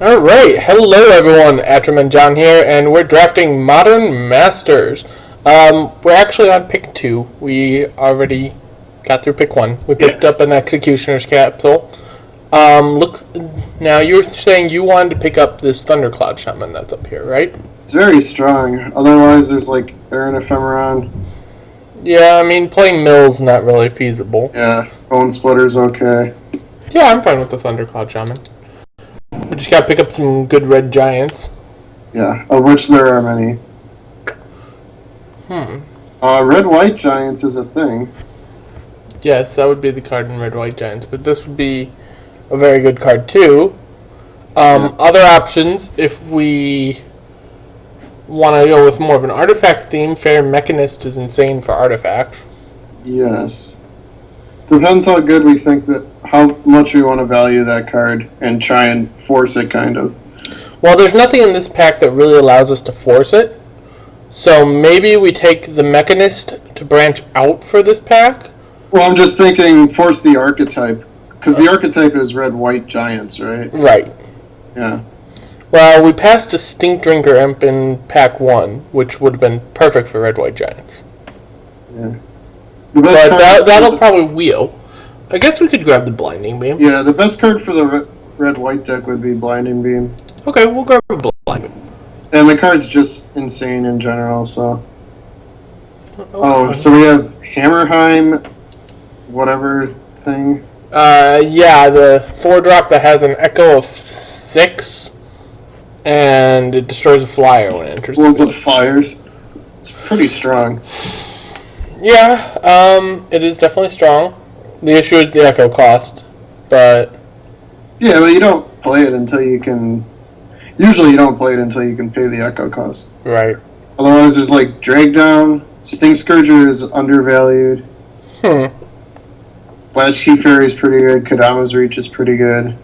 Alright, hello everyone, Atram John here, and we're drafting Modern Masters. We're actually on pick 2. We already got through pick 1. We picked up an Executioner's Capsule. Look, now you were saying you wanted to pick up this Thundercloud Shaman that's up here, right? It's very strong. Otherwise, there's like Aaron Ephemeron. Yeah, I mean, playing Mill's not really feasible. Yeah, Bone Splitter's okay. Yeah, I'm fine with the Thundercloud Shaman. We just gotta pick up some good red giants. Yeah, of which there are many. Red-white giants is a thing. Yes, that would be the card in red-white giants, but this would be a very good card too. Other options, if we want to go with more of an artifact theme, Fair Mechanist is insane for artifacts. Yes. Depends how good we think that, how much we want to value that card and try and force it, kind of. Well, there's nothing in this pack that really allows us to force it. So maybe we take the Mechanist to branch out for this pack. Well, I'm just thinking force the archetype. Because the archetype is red-white giants, right? Right. Yeah. Well, we passed a Stink Drinker Imp in pack 1, which would have been perfect for red-white giants. Yeah. But that'll probably wheel. I guess we could grab the Blinding Beam. Yeah, the best card for the red-white deck would be Blinding Beam. Okay, we'll grab a Blinding Beam. And the card's just insane in general, so... Okay. Oh, so we have Hammerheim, whatever thing. Yeah, the 4-drop that has an Echo of 6, and it destroys a flyer when it enters. Blows up fires. It's pretty strong. Yeah, it is definitely strong. The issue is the Echo cost, but... Yeah, but you don't play it until you can... Usually you don't play it until you can pay the Echo cost. Right. Otherwise there's like Drag Down, Stink Scourger is undervalued. Latchkey Fairy is pretty good, Kadama's Reach is pretty good.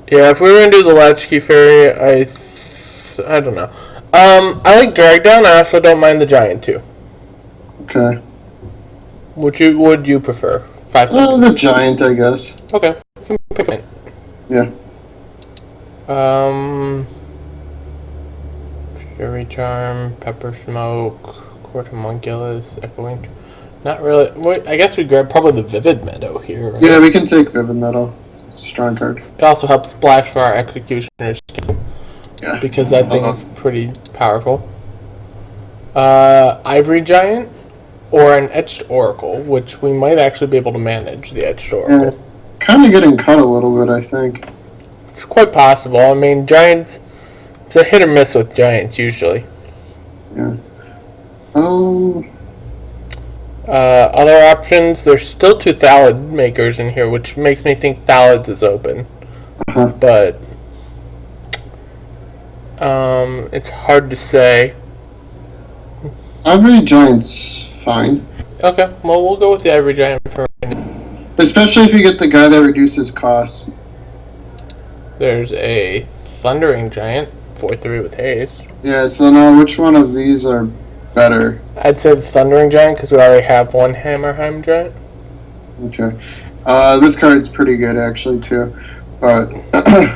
Yeah, if we were going to do the Latchkey Fairy, I don't know. I like Drag Down, I also don't mind the Giant too. Okay. Would you prefer? 5 seconds. Well, the Giant, I guess. Okay. Pick it. Yeah. Fury Charm, Pepper Smoke, Court Homunculus, Echoing. Not really. Wait, I guess we grab probably the Vivid Meadow here. Right? Yeah, we can take Vivid Meadow. Strong card. It also helps splash for our Executioner's skill. Yeah. Because that thing is pretty powerful. Ivory Giant or an Etched Oracle, which we might actually be able to manage the Etched Oracle. Yeah, kind of getting cut a little bit, I think. It's quite possible. I mean, Giants, it's a hit or miss with Giants usually. Yeah. Other options, there's still 2 Thallid makers in here, which makes me think Thallid's is open. But it's hard to say. Ivory Giant's fine. Okay, well, we'll go with the Ivory Giant for right now. Especially if you get the guy that reduces costs. There's a Thundering Giant, 4/3 with haste. Yeah, so now which one of these are better? I'd say the Thundering Giant because we already have one Hammerheim Giant. Okay. This card's pretty good actually too. But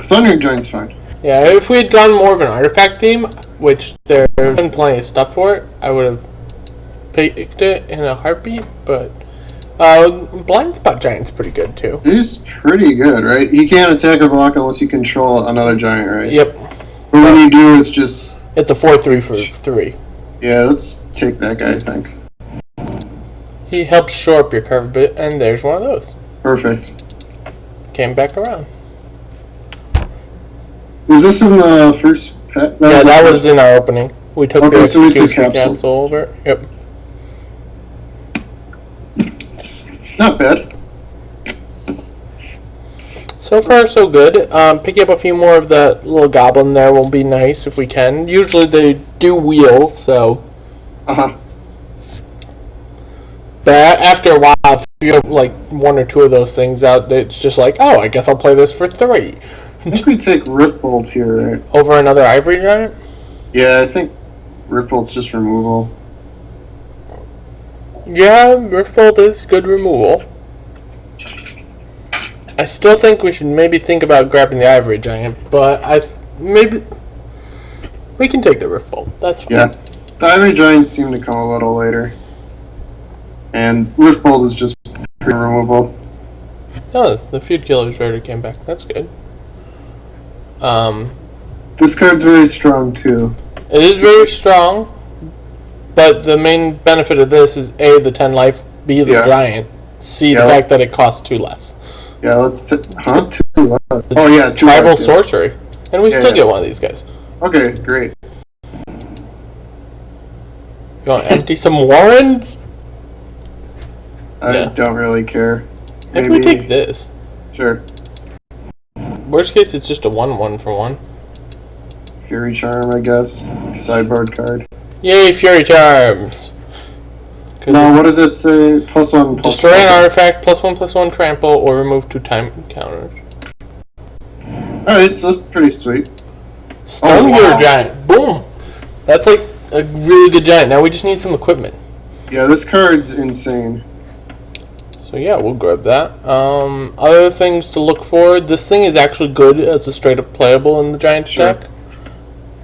Thundering Giant's fine. Yeah, if we had gone more of an artifact theme, which there's been plenty of stuff for it, I would have picked it in a heartbeat, but Blind Spot Giant's pretty good too. He's pretty good, right? He can't attack or block unless you control another giant, right? Yep. But when you do, it's just... It's a 4/3 for 3. Yeah, let's take that guy, I think. He helps shore up your curve a bit, and there's one of those. Perfect. Came back around. Was this in the first pack? That was in our opening. We took the so we took Execution capsule. Capsule over. Yep. Not bad. So far, so good. Picking up a few more of that little goblin there will be nice if we can. Usually they do wheel, so... But after a while, if you have like 1 or 2 of those things out, it's just like, oh, I guess I'll play this for 3. I think we take Ripbolt here, right? Over another Ivory Giant? Yeah, I think Ripbolt's just removal. Yeah, Riftbolt is good removal. I still think we should maybe think about grabbing the Ivory Giant, but maybe we can take the Rift Bolt. That's fine. Yeah, the Ivory Giants seem to come a little later, and Rift Bolt is just removable. Oh, the Feud Killer's already came back. That's good. This card's very strong too. It is very strong, but the main benefit of this is A, the 10 life, B, the giant, C, the fact that it costs 2 less. Yeah, let's... 2 less. Oh yeah, 2 Tribal less, sorcery. And we still get one of these guys. Okay, great. You want to empty some Warrens? I don't really care. Maybe we take this. Sure. Worst case, it's just a 1/1 for 1. Fury Charm, I guess. Sideboard card. Yay, Fury Charms! No, what does it say? +1, destroy an artifact, +1/+1 trample, or remove 2 time counters. Alright, so that's pretty sweet. Stone Gear Giant. Boom! That's like a really good giant. Now we just need some equipment. Yeah, this card's insane. So yeah, we'll grab that. Other things to look for. This thing is actually good as a straight up playable in the giant stack.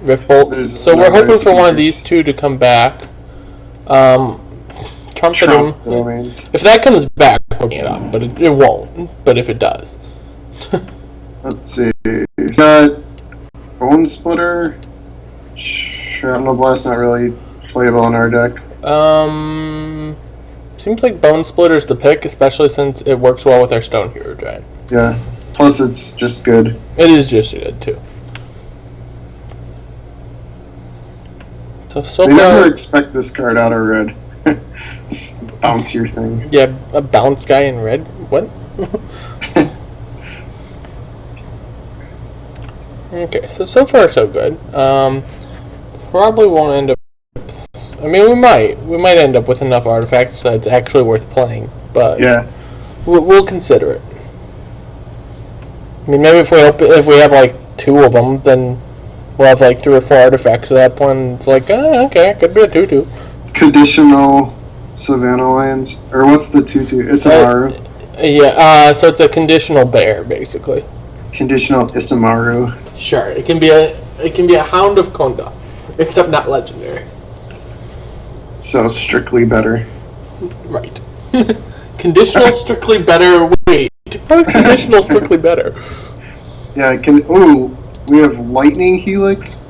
Rift Bolt. So we're hoping for one of these two to come back. Trumpeting. If that comes back, we're putting it off, but it won't. But if it does. Let's see. We've got Bone Splitter. Shrapnel Blast not really playable in our deck. Seems like Bone Splitter's the pick, especially since it works well with our Stone Hero Giant. Yeah. Plus, it's just good. It is just good too. So they far, never expect this card out of red. Bouncier thing. Yeah, a bounce guy in red. What? Okay, so far so good. Probably won't end up. I mean, we might end up with enough artifacts so it's actually worth playing. But yeah, we'll consider it. I mean, maybe if we have like 2 of them, then we'll have like 3 or 4 artifacts at that point. It's like, okay, could be a 2/2. Conditional Savannah Lands, or what's the 2/2? Isamaru. Yeah, so it's a conditional bear, basically. Conditional Isamaru. Sure, it can be a Hound of Konda, except not legendary. So strictly better. Right. Conditional strictly better. Wait, how is conditional strictly better? Yeah, ooh, we have Lightning Helix.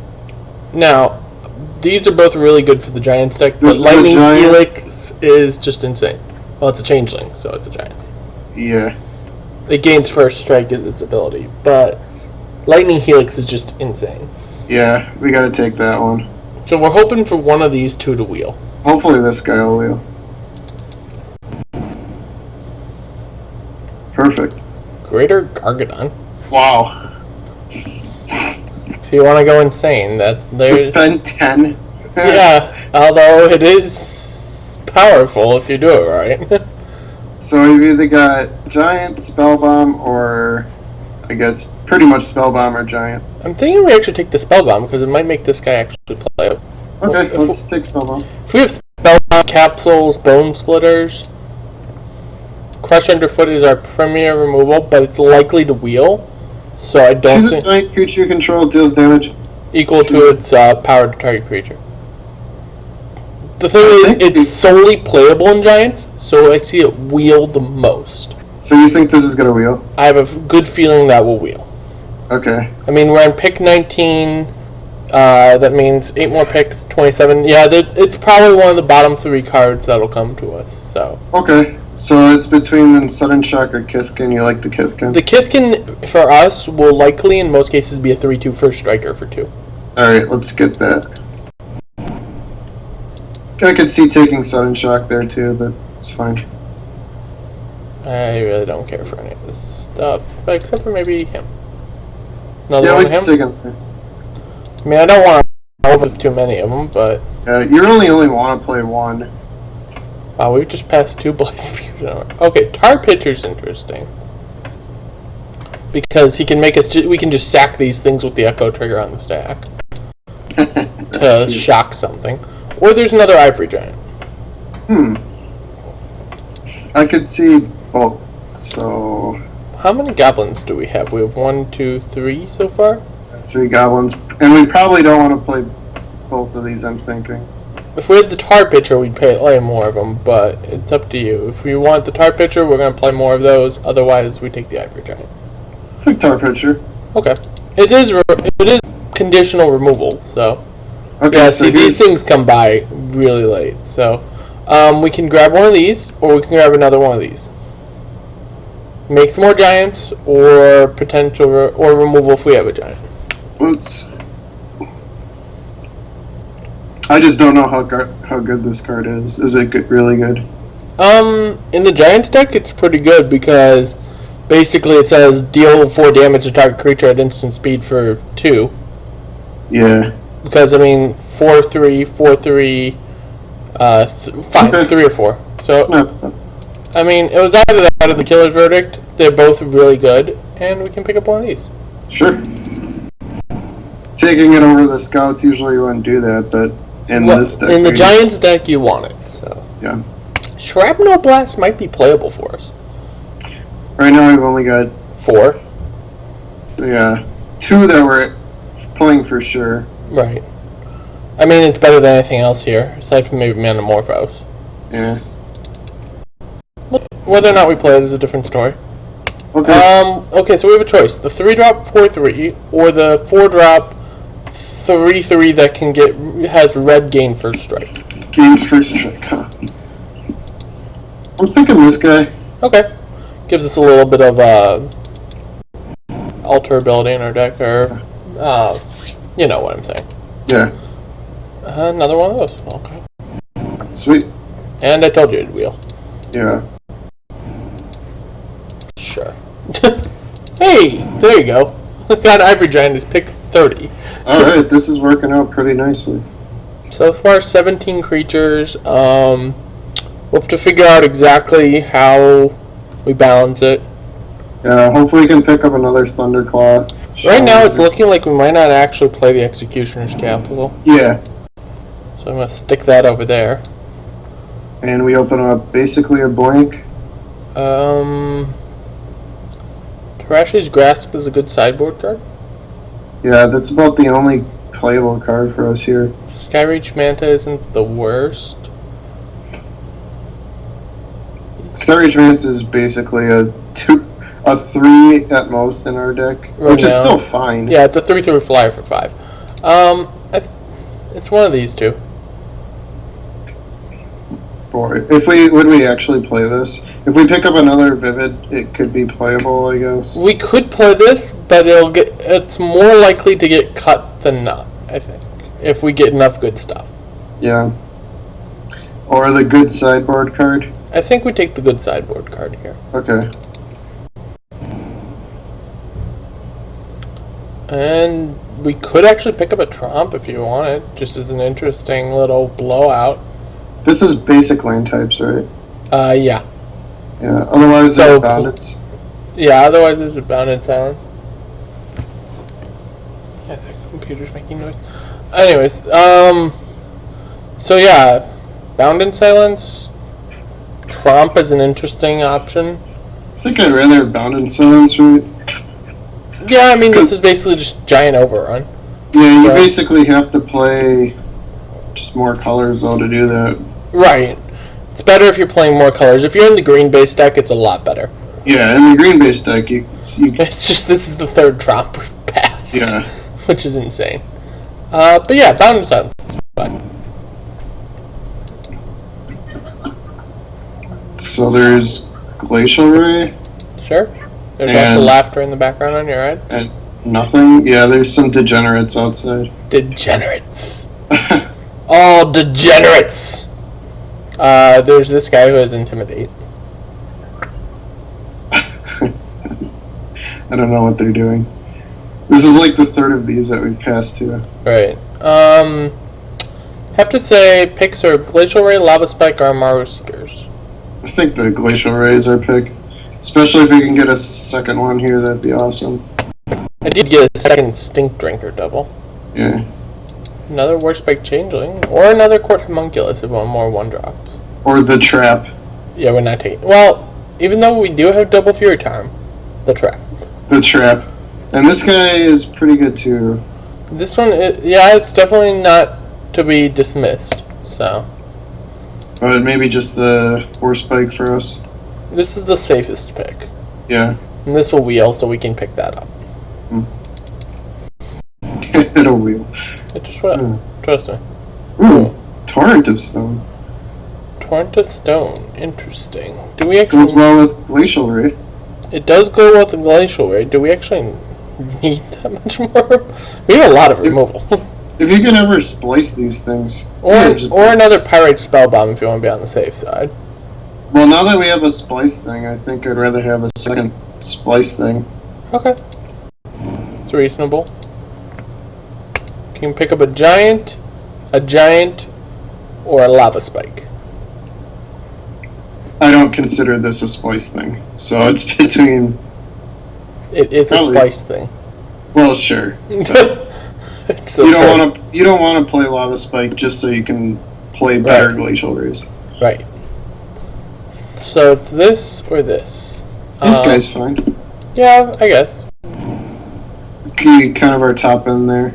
Now, these are both really good for the giant deck, but Lightning Helix is just insane. Well, it's a changeling, so it's a giant. Yeah. It gains first strike as its ability, but Lightning Helix is just insane. Yeah, we gotta take that one. So we're hoping for one of these 2 to wheel. Hopefully this guy will wheel. Perfect. Greater Gargadon. Wow. If you want to go insane, Suspend 10. Yeah, although it is powerful if you do it right. So you've either got Giant, Spellbomb, or I guess pretty much Spellbomb or Giant. I'm thinking we actually take the Spellbomb because it might make this guy actually play up. Okay, let's take Spellbomb. If we have Spellbomb, Capsules, Bone Splitters, Crush Underfoot is our premier removal, but it's likely to wheel, so I don't Choose think... a giant creature you control deals damage equal to its power to target creature. The thing is, it's solely playable in Giants, so I see it wheel the most. So you think this is going to wheel? I have a good feeling that will wheel. Okay. I mean, we're on pick 19. That means 8 more picks, 27. Yeah, it's probably one of the bottom 3 cards that'll come to us. So. Okay. So it's between the Sudden Shock or Kithkin. You like the Kithkin? The Kithkin, for us, will likely, in most cases, be a 3/2 first striker for 2. Alright, let's get that. I could see taking Sudden Shock there, too, but it's fine. I really don't care for any of this stuff, except for maybe him. Another yeah, one we of can him? take him. I mean, I don't want to over too many of them, but... you only want to play 1. Wow, we've just passed 2 Blaze Fusion. Okay, Tar Pitcher's interesting. Because he can make us... we can just sack these things with the Echo Trigger on the stack. To shock something. Or there's another Ivory Giant. I could see both, so... How many goblins do we have? We have 1, 2, 3 so far? 3 goblins. And we probably don't want to play both of these, I'm thinking. If we had the tar pitcher, we'd play more of them, but it's up to you. If we want the tar pitcher, we're going to play more of those. Otherwise, we take the ivory giant. Take tar pitcher. Okay. It is conditional removal, so... Okay, yeah, so see, these things come by really late, so... we can grab one of these, or we can grab another one of these. Make some more giants, or potential or removal if we have a giant. I just don't know how good this card is. Is it really good? In the Giants deck, it's pretty good because basically it says deal 4 damage to target creature at instant speed for 2. Yeah. Because, I mean, 4/3, 4/3, fine, Okay. 3 or 4. So, It's not bad. I mean, it was either that or the Killer's Verdict. They're both really good, and we can pick up one of these. Sure. Taking it over the Scouts, usually you wouldn't do that, but in this deck... In the Giants deck, you want it, so... Yeah. Shrapnel Blast might be playable for us. Right now we've only got... 4. Yeah. 2 that we're playing for sure. Right. I mean, it's better than anything else here, aside from maybe Manamorphose. Yeah. Whether or not we play it is a different story. Okay. Okay, so we have a choice. The 3-drop 4/3, or the 4-drop 3/3 that has red gain first strike. Gains first strike, huh? I'm thinking this guy. Okay. Gives us a little bit of alter ability in our deck, or you know what I'm saying. Yeah. Another one of those. Okay. Sweet. And I told you it'd wheel. Yeah. Sure. Hey, there you go. Got Ivory Giant is pick 30. Alright, this is working out pretty nicely. So far, 17 creatures. We'll have to figure out exactly how we balance it. Yeah, hopefully we can pick up another Thunderclaw. Right now, it's looking like we might not actually play the Executioner's Capital. Yeah. So I'm going to stick that over there. And we open up basically a blank. Tarashi's Grasp is a good sideboard card. Yeah, that's about the only playable card for us here. Skyreach Manta isn't the worst. Skyreach Manta is basically a 3 at most in our deck, which is still fine. Yeah, it's a 3/3 flyer for 5. It's one of these two. Would we actually play this? If we pick up another Vivid, it could be playable, I guess. We could play this, but it's more likely to get cut than not, I think, if we get enough good stuff. Yeah. Or the good sideboard card. I think we take the good sideboard card here. Okay. And we could actually pick up a Tromp if you wanted, just as an interesting little blowout. This is basic land types, right? Yeah. Yeah, otherwise they're bandits. Yeah, otherwise it's bound in silence. Yeah, the computer's making noise. Anyways, so yeah, bound in silence. Tromp is an interesting option. I think I'd rather bound in silence, right? Yeah, I mean, this is basically just giant overrun. Yeah, you basically have to play just more colors, though, to do that. Right. It's better if you're playing more colors. If you're in the green base deck, it's a lot better. Yeah, in the green base deck, you It's just, this is the 3rd Tromp we've passed. Yeah. Which is insane. But yeah, bound in silence is fine. So there's Glacial Ray. Sure. There's also laughter in the background on your right. And nothing? Yeah, there's some degenerates outside. Degenerates. All degenerates! There's this guy who has Intimidate. I don't know what they're doing. This is like the 3rd of these that we've passed to. Right. Have to say, picks are Glacial Ray, Lava Spike, or Amaru Seekers. I think the Glacial Ray is our pick. Especially if we can get a second one here, that'd be awesome. I did get a second Stink Drinker double. Yeah. Another Warspike Changeling, or another Court Homunculus if one more 1-drops. Or the Trap. Yeah, we're not taking... Well, even though we do have double Fury Charm, The trap. The trap. And this guy is pretty good too. This one, yeah, it's definitely not to be dismissed. So. But maybe just the horse spike for us. This is the safest pick. Yeah. And this will wheel, so we can pick that up. It'll wheel. It just will. Trust me. Ooh, Torrent of Stone. Torrent of Stone. Interesting. Do we actually... Goes well with Glacial Ray. It does go with the Glacial Ray. Do we actually need that much more? We have a lot of removal. If you can ever splice these things. Or another Pyrite Spellbomb if you want to be on the safe side. Well, now that we have a splice thing, I think I'd rather have a second splice thing. Okay. It's reasonable. You can pick up a giant, or a lava spike. I don't consider this a splice thing, so it's between... It is a splice thing. Well, sure. You don't want to play lava spike just so you can play better glacial rays. Right. So it's this or this. This guy's fine. Yeah, I guess. Kind of our top end there.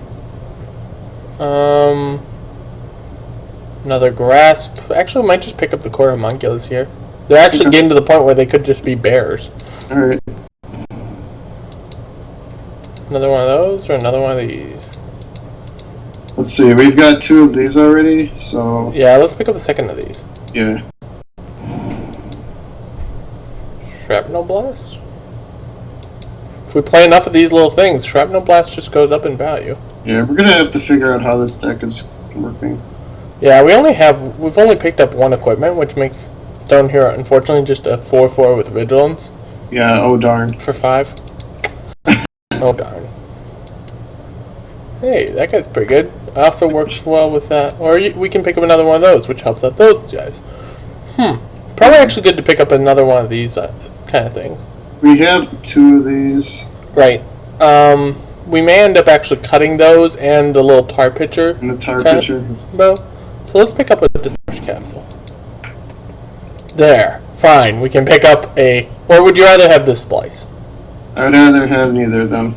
Another grasp. Actually, we might just pick up the core homunculus here. They're actually getting to the point where they could just be bears. Alright. Another one of those or another one of these? Let's see, we've got 2 of these already, so... Yeah, let's pick up a second of these. Yeah. Shrapnel Blast? If we play enough of these little things, Shrapnel Blast just goes up in value. Yeah, we're gonna have to figure out how this deck is working. Yeah, we've only picked up 1 equipment, which makes Stone Hero unfortunately just a 4/4 with Vigilance. Yeah, oh darn. For 5. Oh darn. Hey, that guy's pretty good. Also works well with that. Or we can pick up another one of those, which helps out those guys. Probably actually good to pick up another one of these kind of things. We have 2 of these. Right. We may end up actually cutting those and the little tar pitcher. And the tar pitcher. Bow. So let's pick up a Disperse Capsule. There. Fine. We can pick up a... Or would you rather have this splice? I would rather have neither of them.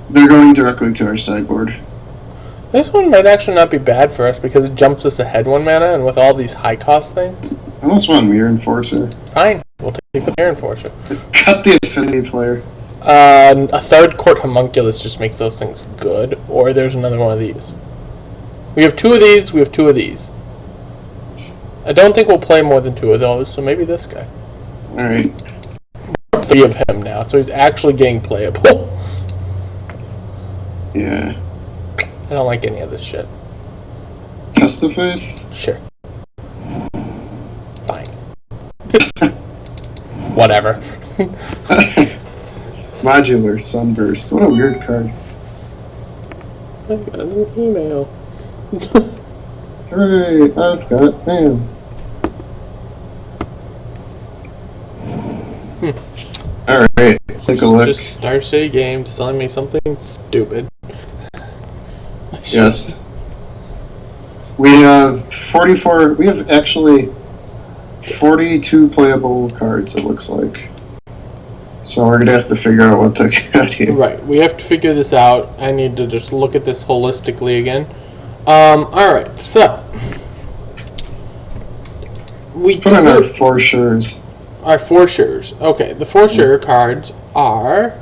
They're going directly to our sideboard. This one might actually not be bad for us because it jumps us ahead 1 mana, and with all these high cost things. I almost want Mirror Enforcer. Fine. We'll take the Mirror Enforcer. Cut the affinity player. A 3rd Court Homunculus just makes those things good, or there's another one of these. We have 2 of these, we have 2 of these. I don't think we'll play more than 2 of those, so maybe this guy. Alright. 3 of him now, so he's actually getting playable. Yeah. I don't like any of this shit. Testiface? Sure. Fine. Whatever. Modular Sunburst. What a weird card. I got an email. Hooray, I've got him. Alright, let's take a look. Just Star City Games telling me something stupid. Yes. We have 44, we have actually 42 playable cards, it looks like. So we're gonna have to figure out what to get here. Right, we have to figure this out. I need to just look at this holistically again. Alright, so. We put in our 4 Sures. Our 4 Sures. Okay, the 4 Sure cards are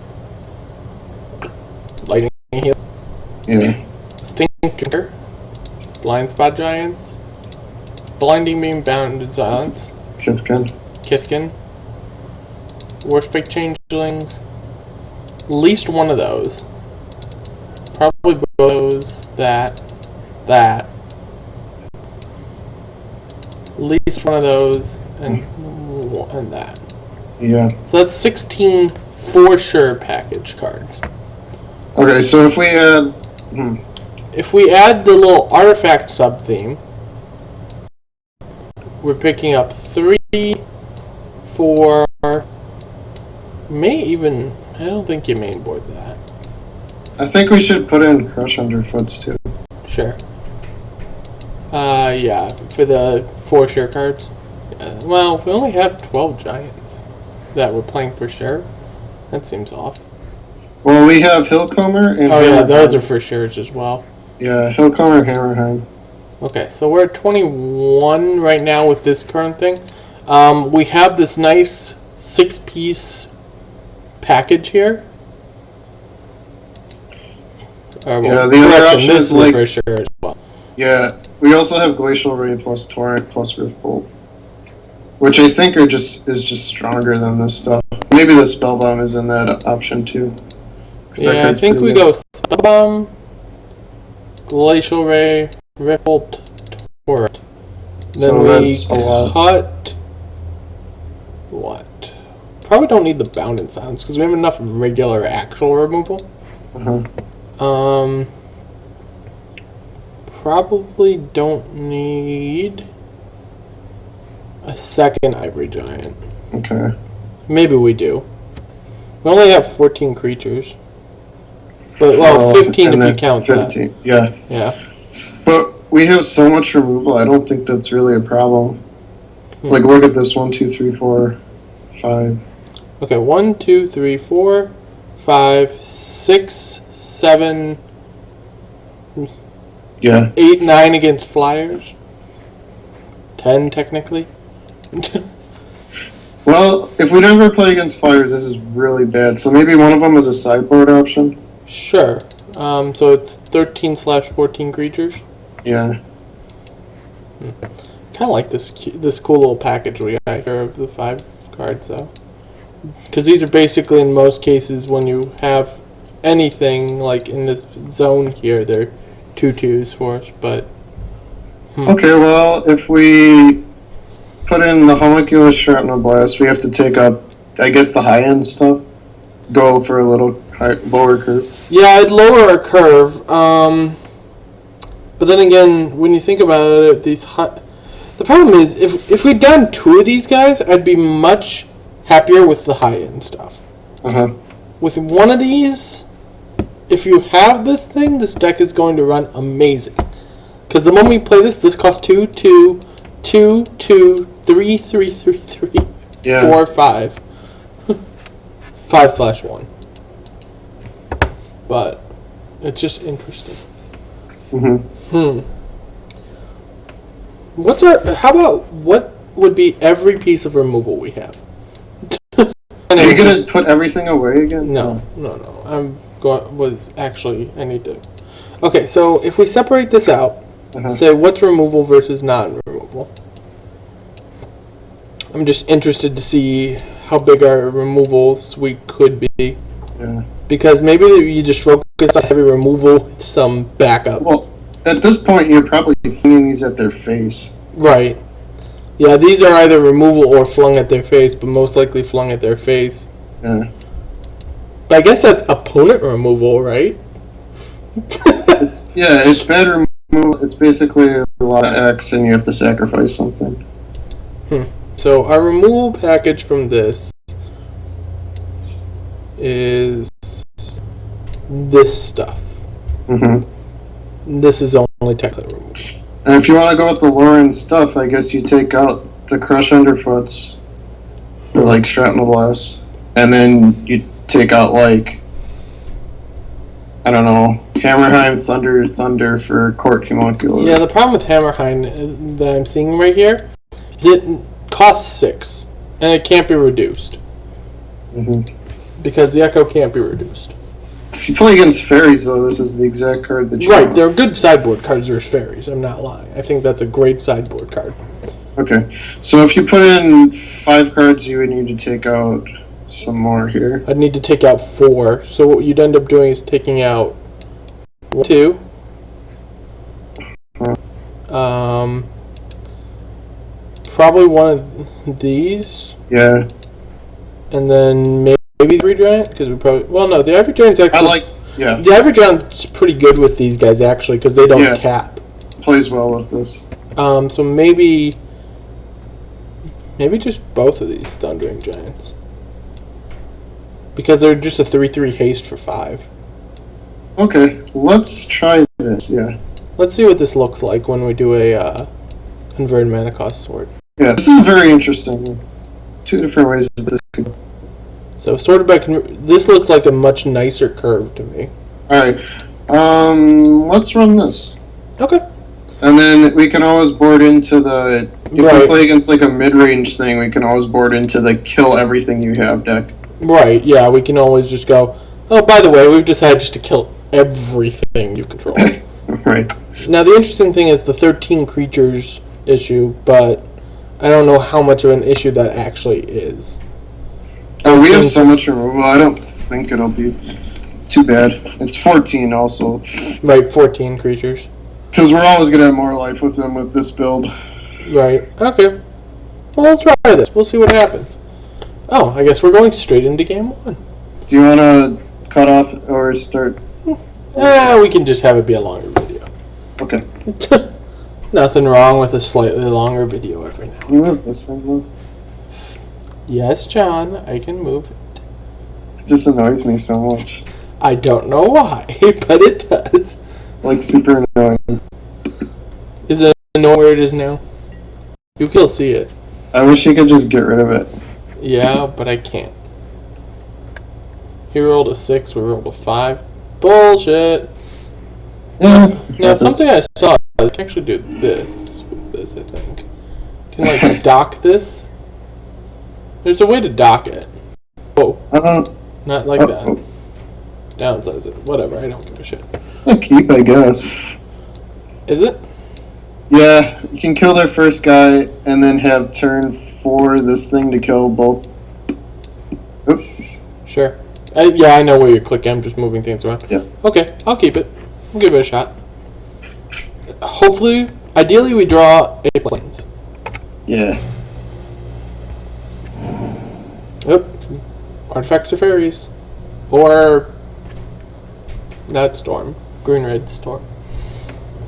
Lightning Heal. Yeah. Stinger, Blind Spot Giants, Blinding Beam, Bounded Silence, Kithkin, Warspite Changelings, at least one of those, probably those, that, at least one of those, and that. Yeah. So that's 16 for sure package cards. Okay, so if we add... If we add the little artifact sub-theme, we're picking up 3, 4, may even... I don't think you mainboard that. I think we should put in Crush Underfoots too. Sure. Yeah, for the 4 share cards. Well, we only have 12 giants. that we're playing for sure. That seems off. Well, we have Hillcomer and Oh yeah, Hammerheim. those are for sure's as well. Yeah, Hillcomer, Hammerheim. Okay, so we're at 21 right now with this current thing. We have this nice 6-piece package here. Yeah, the other option this is like for sure as well. Yeah, we also have Glacial Ray plus Torrent plus Riftbolt, which I think is just stronger than this stuff. Maybe the Spellbomb is in that option too. Yeah, I think we go Spellbomb, Glacial Ray, Riftbolt, Torrent. Then So we that's a lot. cut what? Probably don't need the Bound and Silence because we have enough regular actual removal. Probably don't need a second Ivory Giant. Okay. Maybe we do. We only have 14 creatures. But, well, 15 if you count 15. that. Yeah. Yeah. But we have so much removal, I don't think that's really a problem. Like, look at this 1, 2, 3, 4, 5. Okay, 1, 2, 3, 4, 5, 6, 7, Yeah. 8, 9 against Flyers. 10 technically. Well, if we never play against Flyers, this is really bad. So maybe one of them is a sideboard option? Sure. So it's 13/14 creatures. Yeah. Kind of like this cool little package we got here of the 5 cards, though. Because these are basically, in most cases, when you have anything like in this zone here, they're 2/2s for us. But Okay, well, if we put in the Homunculus Shrapnel Blast, we have to take up, I guess, the high-end stuff. Go for a little lower curve. yeah, I'd lower our curve. But then again, when you think about it, the problem is if we'd done 2 of these guys, I'd be much happier with the high-end stuff. With one of these, if you have this thing, this deck is going to run amazing. Because the moment we play this costs 2, 2, 2, 2, 3, 3, 3, 3, Yeah. 4, 5. 5/1. But it's just interesting. How about what would be every piece of removal we have? Are you gonna put everything away again? No. I need to. Okay, so if we separate this out, say what's removal versus non-removal. I'm just interested to see how big our removal suite could be. Yeah. Because maybe you just focus on heavy removal with some backup. Well, at this point, you're probably flinging these at their face. Right. Yeah, these are either removal or flung at their face, but most likely flung at their face. Yeah. But I guess that's opponent removal, right? It's bad removal. It's basically a lot of X, and you have to sacrifice something. So our removal package from this is this stuff. This is only technically removal. And if you want to go with the Lauren stuff, I guess you take out the Crush Underfoots, the like Shrapnel Blasts, and then you take out like, I don't know, Hammerheim, Thunder for Court Homunculus. Yeah, the problem with Hammerheim that I'm seeing right here is it costs 6, and it can't be reduced. Because the Echo can't be reduced. If you play against fairies, though, this is the exact card that you want. They're good sideboard cards versus fairies, I'm not lying. I think that's a great sideboard card. Okay, so if you put in 5 cards, you would need to take out some more here. I'd need to take out 4, so what you'd end up doing is taking out 1, 2. Probably one of these. Yeah. And then maybe the Ivory Giant, because we probably... Well, no, the Ivory Giant's actually... The Ivory Giant's pretty good with these guys, actually, because they don't tap. Plays well with this. So maybe just both of these Thundering Giants. Because they're just a 3/3 haste for 5. Okay, let's try this, yeah. Let's see what this looks like when we do a converted mana cost sword. Yeah, this is very interesting. 2 different ways that this could go. So sort of back. This looks like a much nicer curve to me. All right. Let's run this. Okay. And then we can always board into the. If we play against like a mid-range thing, we can always board into the kill everything you have deck. Right. Yeah. We can always just go. Oh, by the way, we've decided just to kill everything you control. Right. Now the interesting thing is the 13 creatures issue, but I don't know how much of an issue that actually is. Oh, we have so much removal. I don't think it'll be too bad. It's 14 also. Right, 14 creatures. Because we're always going to have more life with them with this build. Right. Okay. Well, let's try this. We'll see what happens. Oh, I guess we're going straight into game 1. Do you want to cut off or start? We can just have it be a longer video. Okay. Nothing wrong with a slightly longer video every now. You move this thing, move. Yes, John, I can move it. It just annoys me so much. I don't know why, but it does. Like, super annoying. Is it know where it is now? You can see it. I wish you could just get rid of it. Yeah, but I can't. He rolled a 6, we rolled a 5. Bullshit! Yeah. Now, something I saw, I can actually do this with this, I think. Can, like, dock this? There's a way to dock it. Oh. Not like that. Downsize it. Whatever, I don't give a shit. It's a keep, I guess. Is it? Yeah, you can kill their first guy and then have turn 4 this thing to kill both. Oops. Sure. Yeah, I know where you click. I'm just moving things around. Yeah. Okay, I'll keep it. We'll give it a shot. Hopefully, ideally we draw 8 planes. Yeah. Oop. Artifacts or fairies. Or not storm. Green-red storm.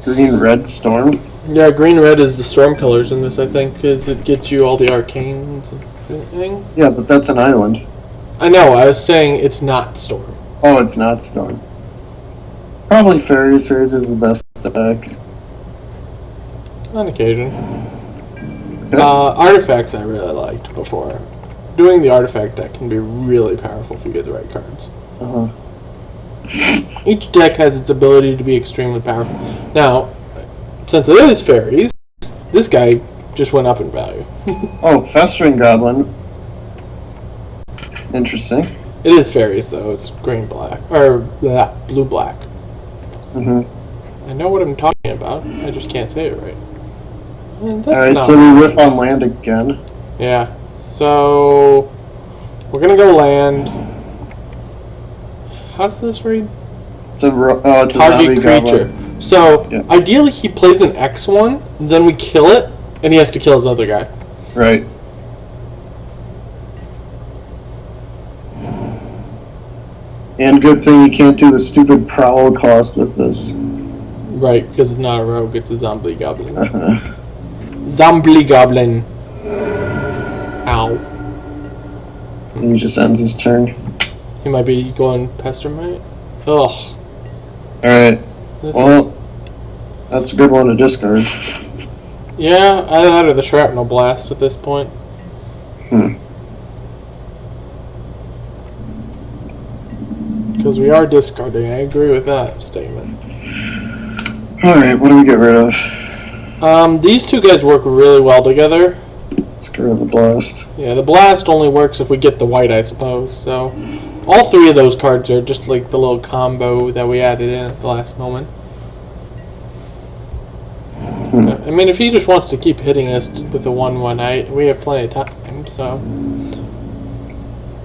Green-red storm? Yeah, green-red is the storm colors in this, I think, because it gets you all the arcanes and everything. Yeah, but that's an island. I know, I was saying it's not storm. Oh, it's not storm. Probably fairies. Fairies is the best deck. On occasion. Okay. Artifacts I really liked before. Doing the artifact deck can be really powerful if you get the right cards. Uh-huh. Each deck has its ability to be extremely powerful. Now, since it is fairies, this guy just went up in value. Oh, Festering Goblin. Interesting. It is fairies, though. It's green-black. Or blue-black. Mm-hmm. I know what I'm talking about. I just can't say it right. Alright, so we whip on land again. Yeah. So, we're going to go land. How does this read? It's a target creature. Goblin. So, yeah. Ideally he plays an X1, then we kill it, and he has to kill his other guy. Right. And good thing you can't do the stupid prowl cost with this. Right, because it's not a rogue, it's a zombie goblin. Uh-huh. Zombie goblin. Ow. And he just ends his turn. He might be going Pestermite. Ugh. Alright. Well, that's a good one to discard. Yeah, either that or the Shrapnel Blast at this point. Because we are discarding, I agree with that statement. Alright, what do we get rid of? These two guys work really well together. Let's get rid of the blast. Yeah, the blast only works if we get the white, I suppose, so... All 3 of those cards are just like the little combo that we added in at the last moment. I mean, if he just wants to keep hitting us with the 1/1, we have plenty of time, so...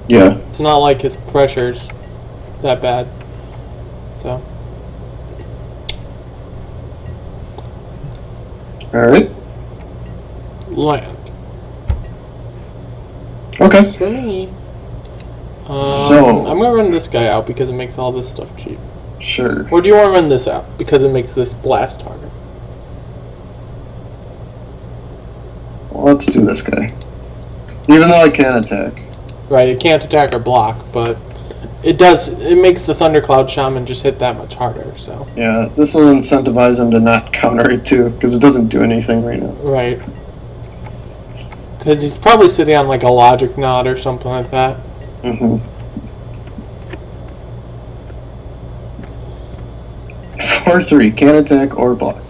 Yeah. It's not like his pressure's that bad, so... Alright. Land. Okay. For me... So... I'm gonna run this guy out because it makes all this stuff cheap. Sure. Or do you want to run this out because it makes this blast harder? Well, let's do this guy. Even though I can attack. Right, it can't attack or block, but it does. It makes the Thundercloud Shaman just hit that much harder, so... Yeah, this will incentivize him to not counter it too, because it doesn't do anything right now. Right. Because he's probably sitting on like a Logic Knot or something like that. Mm-hmm. 4/3, can't attack or block.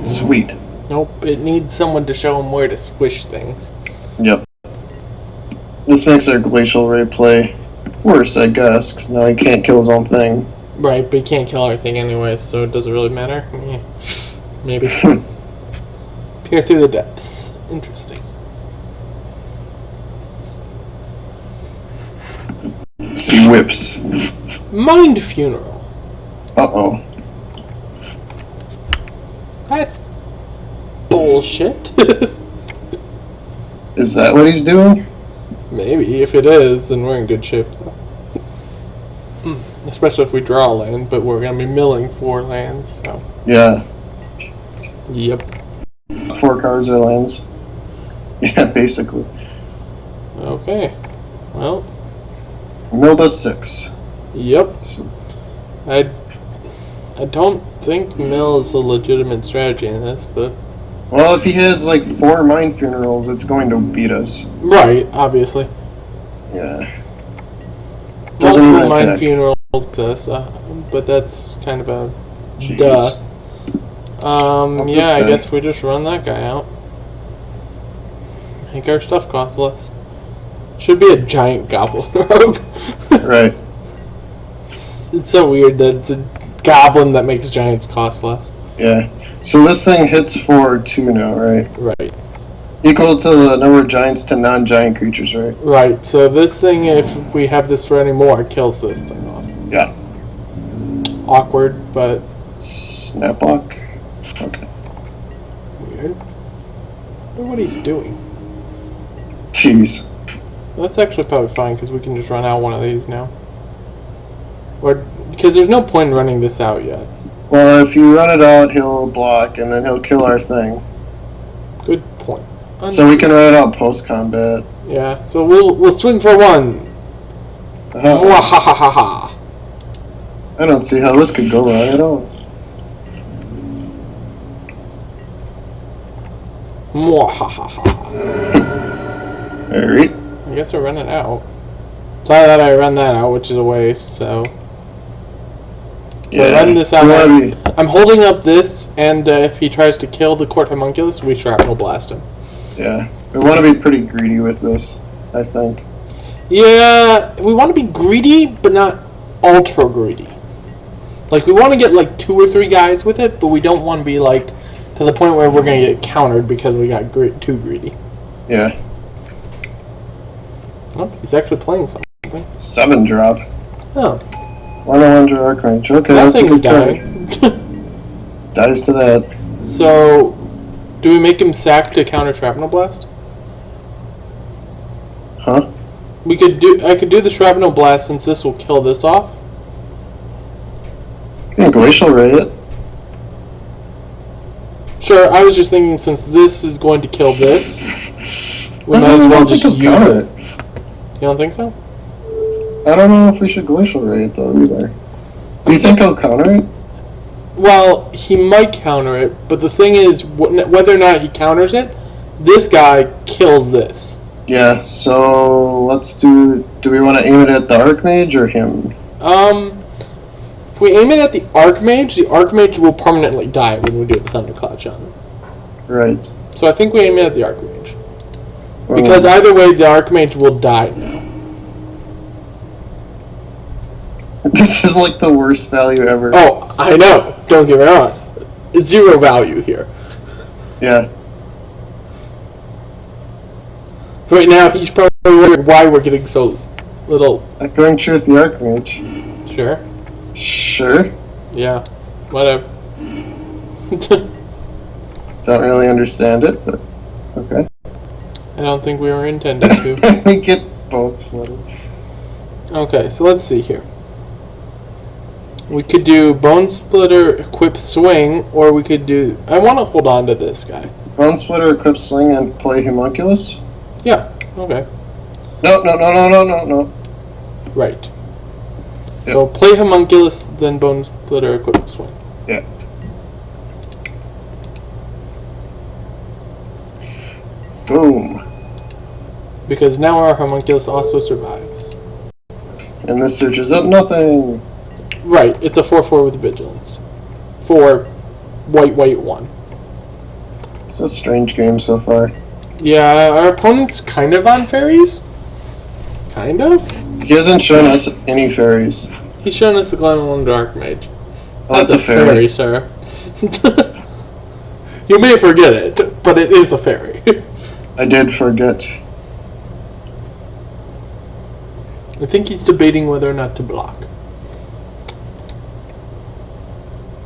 Sweet. Nope, it needs someone to show him where to squish things. Yep. This makes our Glacial Ray play worse, I guess, because now he can't kill his own thing. Right, but he can't kill everything anyway, so it doesn't really matter. Yeah. Maybe. Peer through the depths. Interesting. See whips. Mind Funeral. Uh-oh. That's bullshit. Is that what he's doing? Maybe. If it is, then we're in good shape. Especially if we draw a land, but we're going to be milling 4 lands, so. Yeah. Yep. 4 cards are lands. Yeah, basically. Okay. Well. Milled us 6. Yep. So, I don't think mill is a legitimate strategy in this, but. well, if he has like 4 Mind Funerals, it's going to beat us. Right, obviously. Yeah. Multiple Mind Funerals exist, but that's kind of a Jeez. duh. Yeah, I guy. guess we just run that guy out. Make our stuff cost less. Should be a giant goblin rogue. Right. It's so weird that it's a goblin that makes giants cost less. Yeah. So this thing hits for 2 now, right? Right. Equal to the number of giants to non-giant creatures, right? Right, so this thing, if we have this for any more, kills this thing off. Yeah. Awkward, but Snaplock. Okay. weird. I wonder what he's doing. Jeez. That's actually probably fine, because we can just run out one of these now. Or, because there's no point in running this out yet. Well, if you run it out, he'll block, and then he'll kill our thing. Good point. So we can run it out post-combat. Yeah, so we'll swing for 1. Mwahahaha. I don't see how this could go wrong at all. Mwahahaha. Alright. I guess I run it out. Sorry that I run that out, which is a waste, so. Yeah. Run this out. You wanna be- I'm holding up this, and if he tries to kill the Court Homunculus, we shrapnel blast him. Yeah. We want to be pretty greedy with this, I think. Yeah, we want to be greedy, but not ultra greedy. Like, we want to get like 2 or 3 guys with it, but we don't want to be like to the point where we're going to get countered because we got too greedy. Yeah. Oh, he's actually playing something. 7 drop. Oh, 101 draw range. Okay. nothing's that's a good card. dying. Dies to that. So, do we make him sack to counter Shrapnel Blast? Huh? I could do the Shrapnel Blast since this will kill this off. You can Glacial Ray it. Sure, I was just thinking since this is going to kill this, we might as well just use it. You don't think so? I don't know if we should Glacial Ray it though either. Do you think he'll counter it? Well, he might counter it, but the thing is, whether or not he counters it, this guy kills this. Yeah, so let's do we want to aim it at the Archmage or him? If we aim it at the Archmage will permanently die when we do the Thundercloud shot. Right. So I think we aim it at the Archmage. Because either way, the Archmage will die now. This is like the worst value ever. Oh, I know. Don't get me wrong. 0 value here. Yeah. Right now, he's probably wondering why we're getting so little. Echoing Truth, the Archmage. Sure. Sure. Yeah. Whatever. Don't really understand it, but okay. I don't think we were intended to. We get both sweaty. Okay, so let's see here. We could do Bone Splitter, Equip Swing, or we could do... I want to hold on to this guy. Bone Splitter, Equip Sling, and play Homunculus? Yeah, okay. No. Right. Yep. So play Homunculus, then Bone Splitter, Equip Swing. Yeah. Boom. Because now our Homunculus also survives. and this searches up nothing. Right, it's a 4/4 with vigilance. For white, 1. It's a strange game so far. Yeah, our opponent's kind of on fairies. Kind of? He hasn't shown us any fairies. He's shown us the Glenelyn Dark Mage. Oh, That's a fairy, sir. You may forget it, but it is a fairy. I did forget. I think he's debating whether or not to block.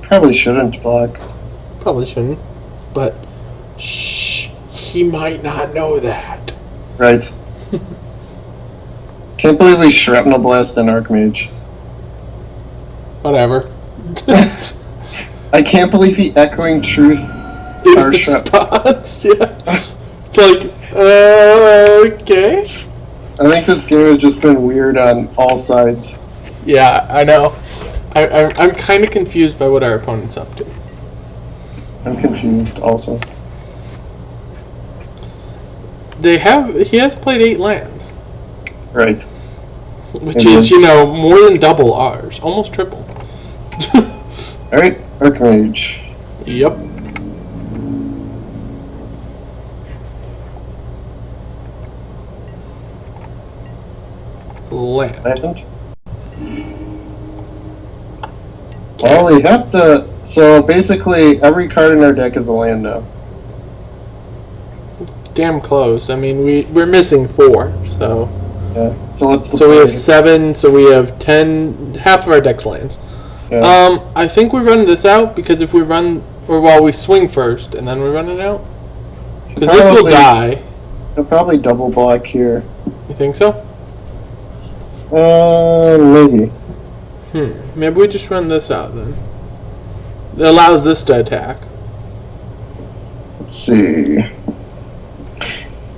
Probably shouldn't block. Probably shouldn't, but shh, he might not know that. Right. Can't believe we shrapnel blast an Archmage. Whatever. I can't believe he echoing truth. In response, yeah. It's like, okay. I think this game has just been weird on all sides. Yeah, I know. I'm kind of confused by what our opponent's up to. I'm confused also. He has played 8 lands. Right. Which is, more than double ours. Almost triple. Alright, Archmage. Yep. Land. Well, we have to... So, basically, every card in our deck is a land now. Damn close. I mean, we're missing 4, so... Yeah, so what's the So we play? have 7, so we have 10... Half of our deck's lands. Yeah. I think we run this out, because if we run... Or, well, we swing first, and then we run it out. Because this will die. He'll probably double block here. You think so? Maybe. Maybe we just run this out then. It allows this to attack. Let's see.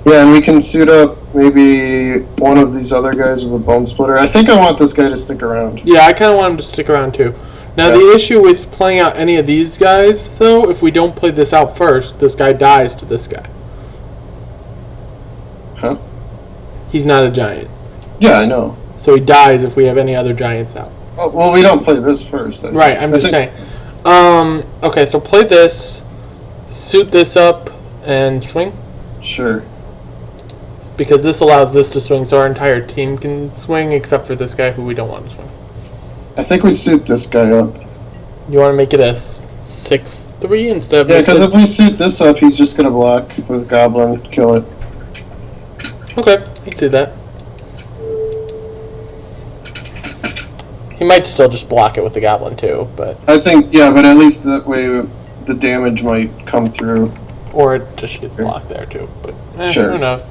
Yeah, and we can suit up maybe one of these other guys with a Bone Splitter. I think I want this guy to stick around. Yeah, I kind of want him to stick around too. Now, the issue with playing out any of these guys, though, if we don't play this out first, this guy dies to this guy. Huh? He's not a giant. Yeah, I know. So he dies if we have any other giants out. Oh, well, we don't play this first. Right, I'm just saying. Okay, so play this, suit this up, and swing. Sure. Because this allows this to swing, so our entire team can swing, except for this guy who we don't want to swing. I think we suit this guy up. You want to make it a 6/3 instead of... Yeah, because if we suit this up, he's just going to block with Goblin, kill it. Okay, I can see that. He might still just block it with the Goblin too, but... I think, yeah, but at least that way the damage might come through. Or it just gets blocked there too, but Sure. Who knows.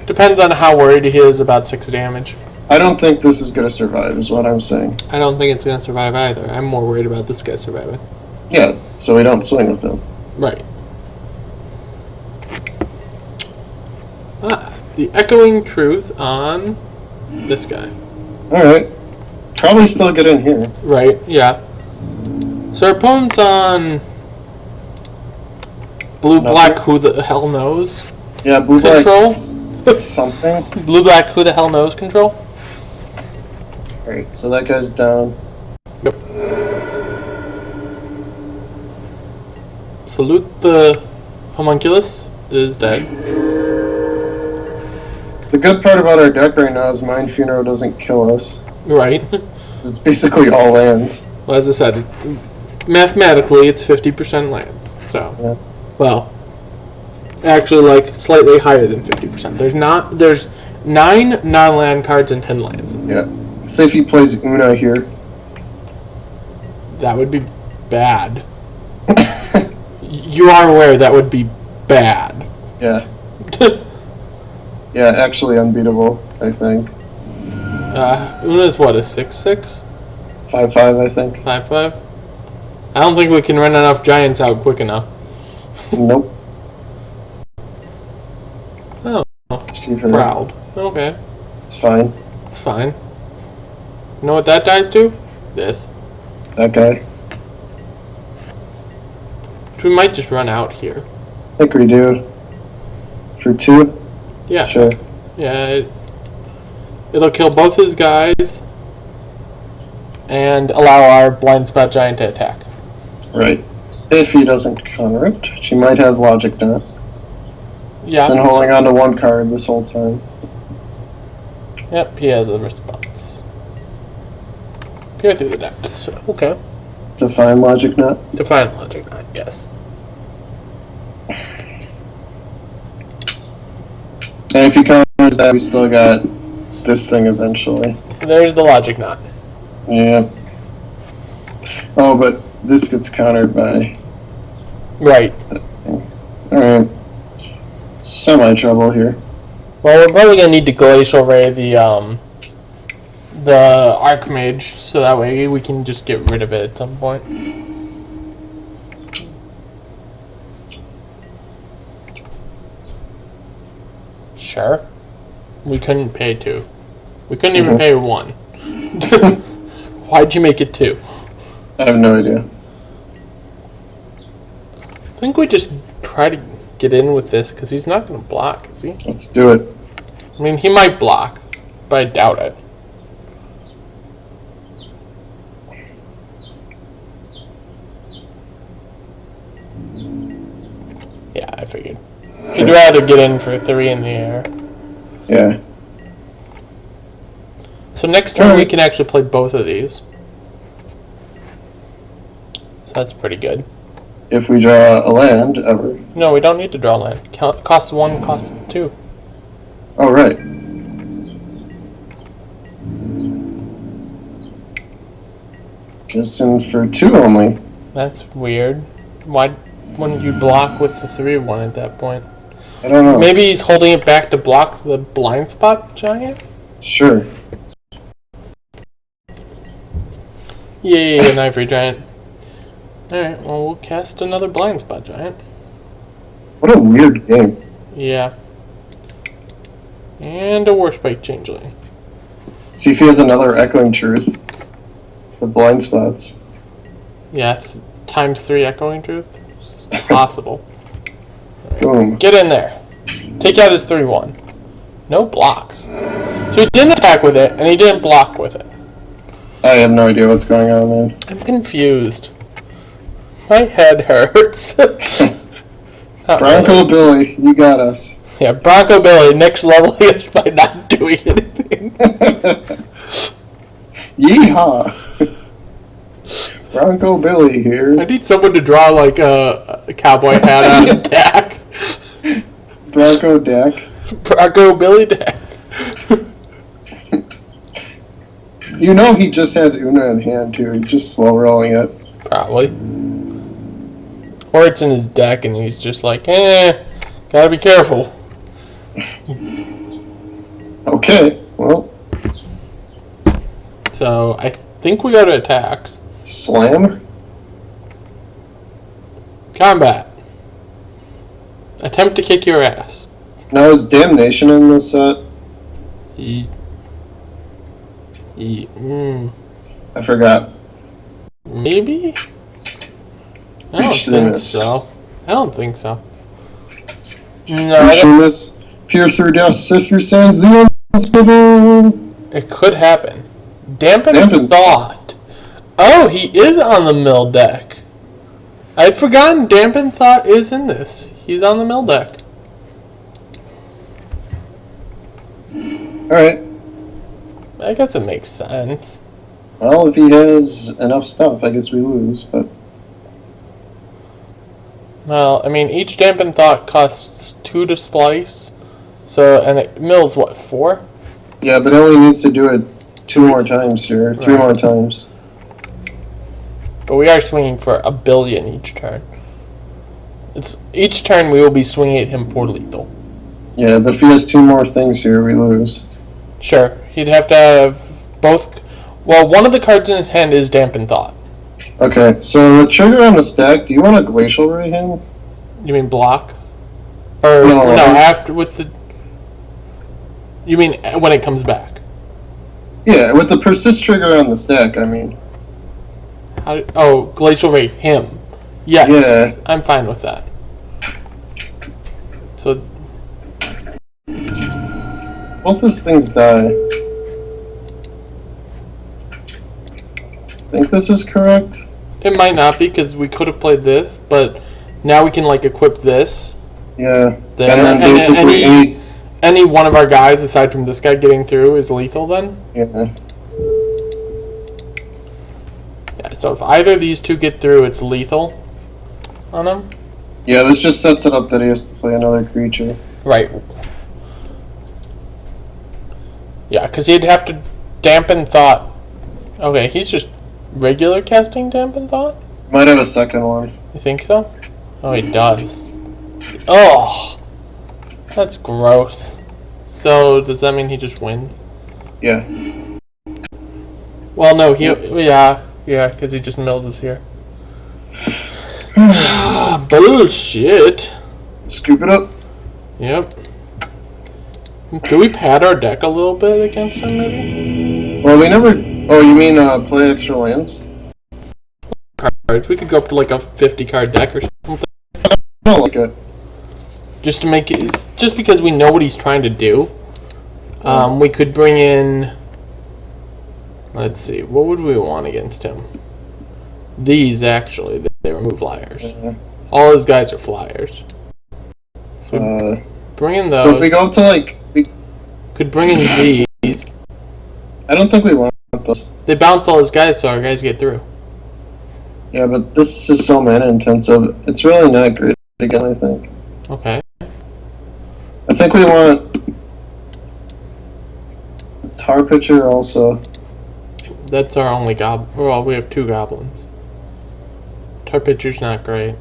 Depends on how worried he is about 6 damage. I don't think this is going to survive, is what I'm saying. I don't think it's going to survive either. I'm more worried about this guy surviving. Yeah, so we don't swing with him. Right. The Echoing Truth on this guy. Alright. Probably still get in here. Right, yeah. So our opponent's on blue-black, who the hell knows? Yeah, blue Control? something. Blue-black, who the hell knows control? Alright, so that guy's down. Yep. Salute the Homunculus is dead. The good part about our deck right now is Mind Funeral doesn't kill us. Right. It's basically all lands. Well, as I said, mathematically it's 50% lands. So, Yeah. well, actually, like slightly higher than 50%. There's 9 non-land cards and 10 lands. Yeah. Say if he plays Una here. That would be bad. You are aware that would be bad. Yeah. Yeah, actually unbeatable, I think. Una's what, a 6/6? 5/5, I think. 5/5? I don't think we can run enough giants out quick enough. Nope. Oh, Keep it. proud. Okay, It's fine. it's fine. You know what that dies to? This. That guy. Which we might just run out here. I think we do. For 2? Yeah. Sure. Yeah, it'll kill both his guys, and allow our blind spot giant to attack. Right. If he doesn't counter it, she might have logic knot. Yeah. Been holding on to one card this whole time. Yep, he has a response. Peer through the depths. Okay. Define logic knot? Define logic knot, yes. And if he counters that, we still got this thing eventually. There's the logic knot. Yeah. Oh, but this gets countered by... Right. Alright. Semi-trouble here. Well, we're probably gonna need to glacial ray the Archmage, so that way we can just get rid of it at some point. Sure. We couldn't pay 2. We couldn't even pay 1. Why'd you make it 2? I have no idea. I think we just try to get in with this, because he's not going to block, is he? Let's do it. I mean, he might block, but I doubt it. Yeah, I figured. He'd rather get in for 3 in the air. Yeah. So next turn we can actually play both of these. So that's pretty good. If we draw a land, ever. No, we don't need to draw land. Cost 1, cost 2. Oh, right. Gets in for 2 only. That's weird. Why wouldn't you block with the 3-1 at that point? I don't know. Maybe he's holding it back to block the blind spot giant? Sure. Yay, an ivory giant. Alright, well, we'll cast another blind spot giant. What a weird game. Yeah. And a warspite changeling. See if he has another Echoing Truth. The blind spots. Yes, times 3 echoing truth. It's possible. Boom. Get in there. Take out his 3-1. No blocks. So he didn't attack with it, and he didn't block with it. I have no idea what's going on there. I'm confused. My head hurts. Bronco really. Billy, you got us. Yeah, Bronco Billy, next level is by not doing anything. Yeehaw! Bronco Billy here. I need someone to draw like a cowboy hat on Dak. Bronco Dak. Bronco Billy Dak. You know he just has Una in hand too. He's just slow rolling it. Probably. Or it's in his deck and he's just like, gotta be careful. Okay, well. So I think we go to attacks. Slam? Combat. Attempt to kick your ass. Now is Damnation in this set? I forgot. Maybe? I don't think so. I don't think so. No, I don't. Peer through dust, sift through sands, the unspeakable. It could happen. Dampen Thought. Oh, he is on the mill deck. I'd forgotten Dampen Thought is in this. He's on the mill deck. Alright. I guess it makes sense. Well, if he has enough stuff, I guess we lose, but... Well, I mean, each Dampen Thought costs 2 to splice. So, and it mills, what, 4? Yeah, but it only needs to do it 2 more times here. 3 more times. But we are swinging for a billion each turn. Each turn we will be swinging at him for lethal. Yeah, but if he has 2 more things here, we lose. Sure. He'd have to have both... Well, one of the cards in his hand is Dampen Thought. Okay, so the trigger on the stack, do you want to Glacial Ray him? You mean blocks? Or, no, after, with the... You mean when it comes back? Yeah, with the Persist trigger on the stack, I mean. Glacial Ray him. Yes, yeah. I'm fine with that. So... Both those things die. think this is correct. It might not be, because we could have played this, but now we can, like, equip this. Yeah. There. And then basically any one of our guys, aside from this guy getting through, is lethal then? Yeah. Yeah, so if either of these two get through, it's lethal on him. Yeah, this just sets it up that he has to play another creature. Right. Yeah, because he'd have to dampen thought. Okay, he's just regular casting dampen thought? Might have a second one. You think so? Oh, he does. Oh! That's gross. So, does that mean he just wins? Yeah. Well, no, yeah, because he just mills us here. Bullshit. Scoop it up. Yep. Do we pad our deck a little bit against him, maybe? Well, we never... Oh, you mean play extra lands? Cards. We could go up to like a 50 card deck or something. I don't like it. Just to make it... Just because we know what he's trying to do. We could bring in... Let's see. What would we want against him? These, actually. They remove flyers. All his guys are flyers. So bring in those. So if we go up to like... Could bring in these. I don't think we want those. They bounce all his guys so our guys get through. Yeah, but this is so mana intensive. It's really not great again, I think. Okay. I think we want... Tar Pitcher also. That's our only goblin. Well, we have 2 goblins. Tar Pitcher's not great.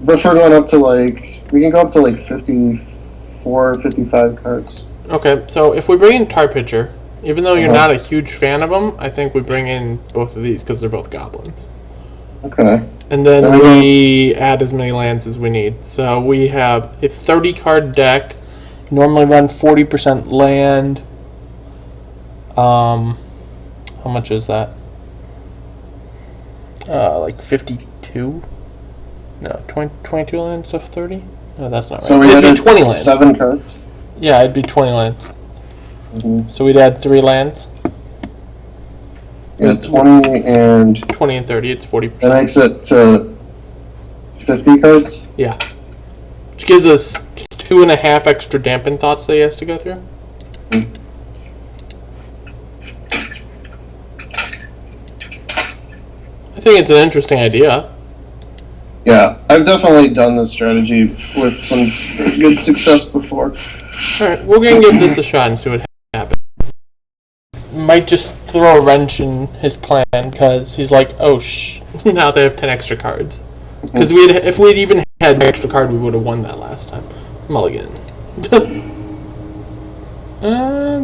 But if we're going up to like... We can go up to like 54, 55 cards. Okay, so if we bring in Tar Pitcher, even though you're not a huge fan of them, I think we bring in both of these because they're both goblins. Okay. And then we add as many lands as we need. So we have a 30 card deck. Normally run 40% land. How much is that? Like 52? No, 22 lands of 30? No, that's not right. So it'd be 20 lands. 7 cards? Yeah, it'd be 20 lands. So we'd add 3 lands. Yeah, 20 and... 20 and 30, it's 40%. That makes it to 50 cards? Yeah. Which gives us 2.5 extra dampen thoughts that he has to go through. I think it's an interesting idea. Yeah, I've definitely done this strategy with some good success before. Alright, we're going to give this a shot and see what happens. Might just throw a wrench in his plan, because he's like, oh now they have 10 extra cards. Because if we'd even had an extra card, we would have won that last time. Mulligan.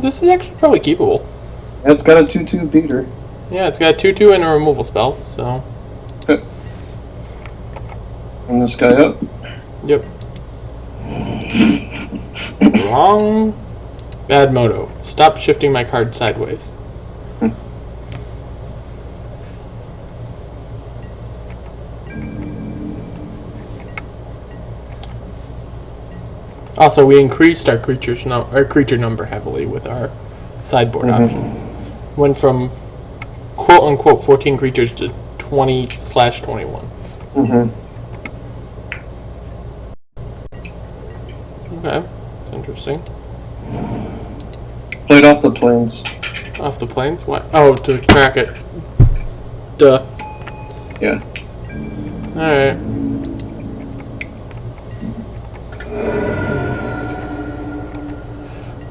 This is actually probably keepable. It's got a 2/2 beater. Yeah, it's got a 2/2 and a removal spell, so... Okay. And this guy up. Yep. Wrong. Bad moto. Stop shifting my card sideways. Also, we increased our creature number heavily with our sideboard option. Went from quote unquote 14 creatures to 20/21. Okay, that's interesting. Played off the plains. Off the plains? What? Oh, to crack it. Duh. Yeah. Alright.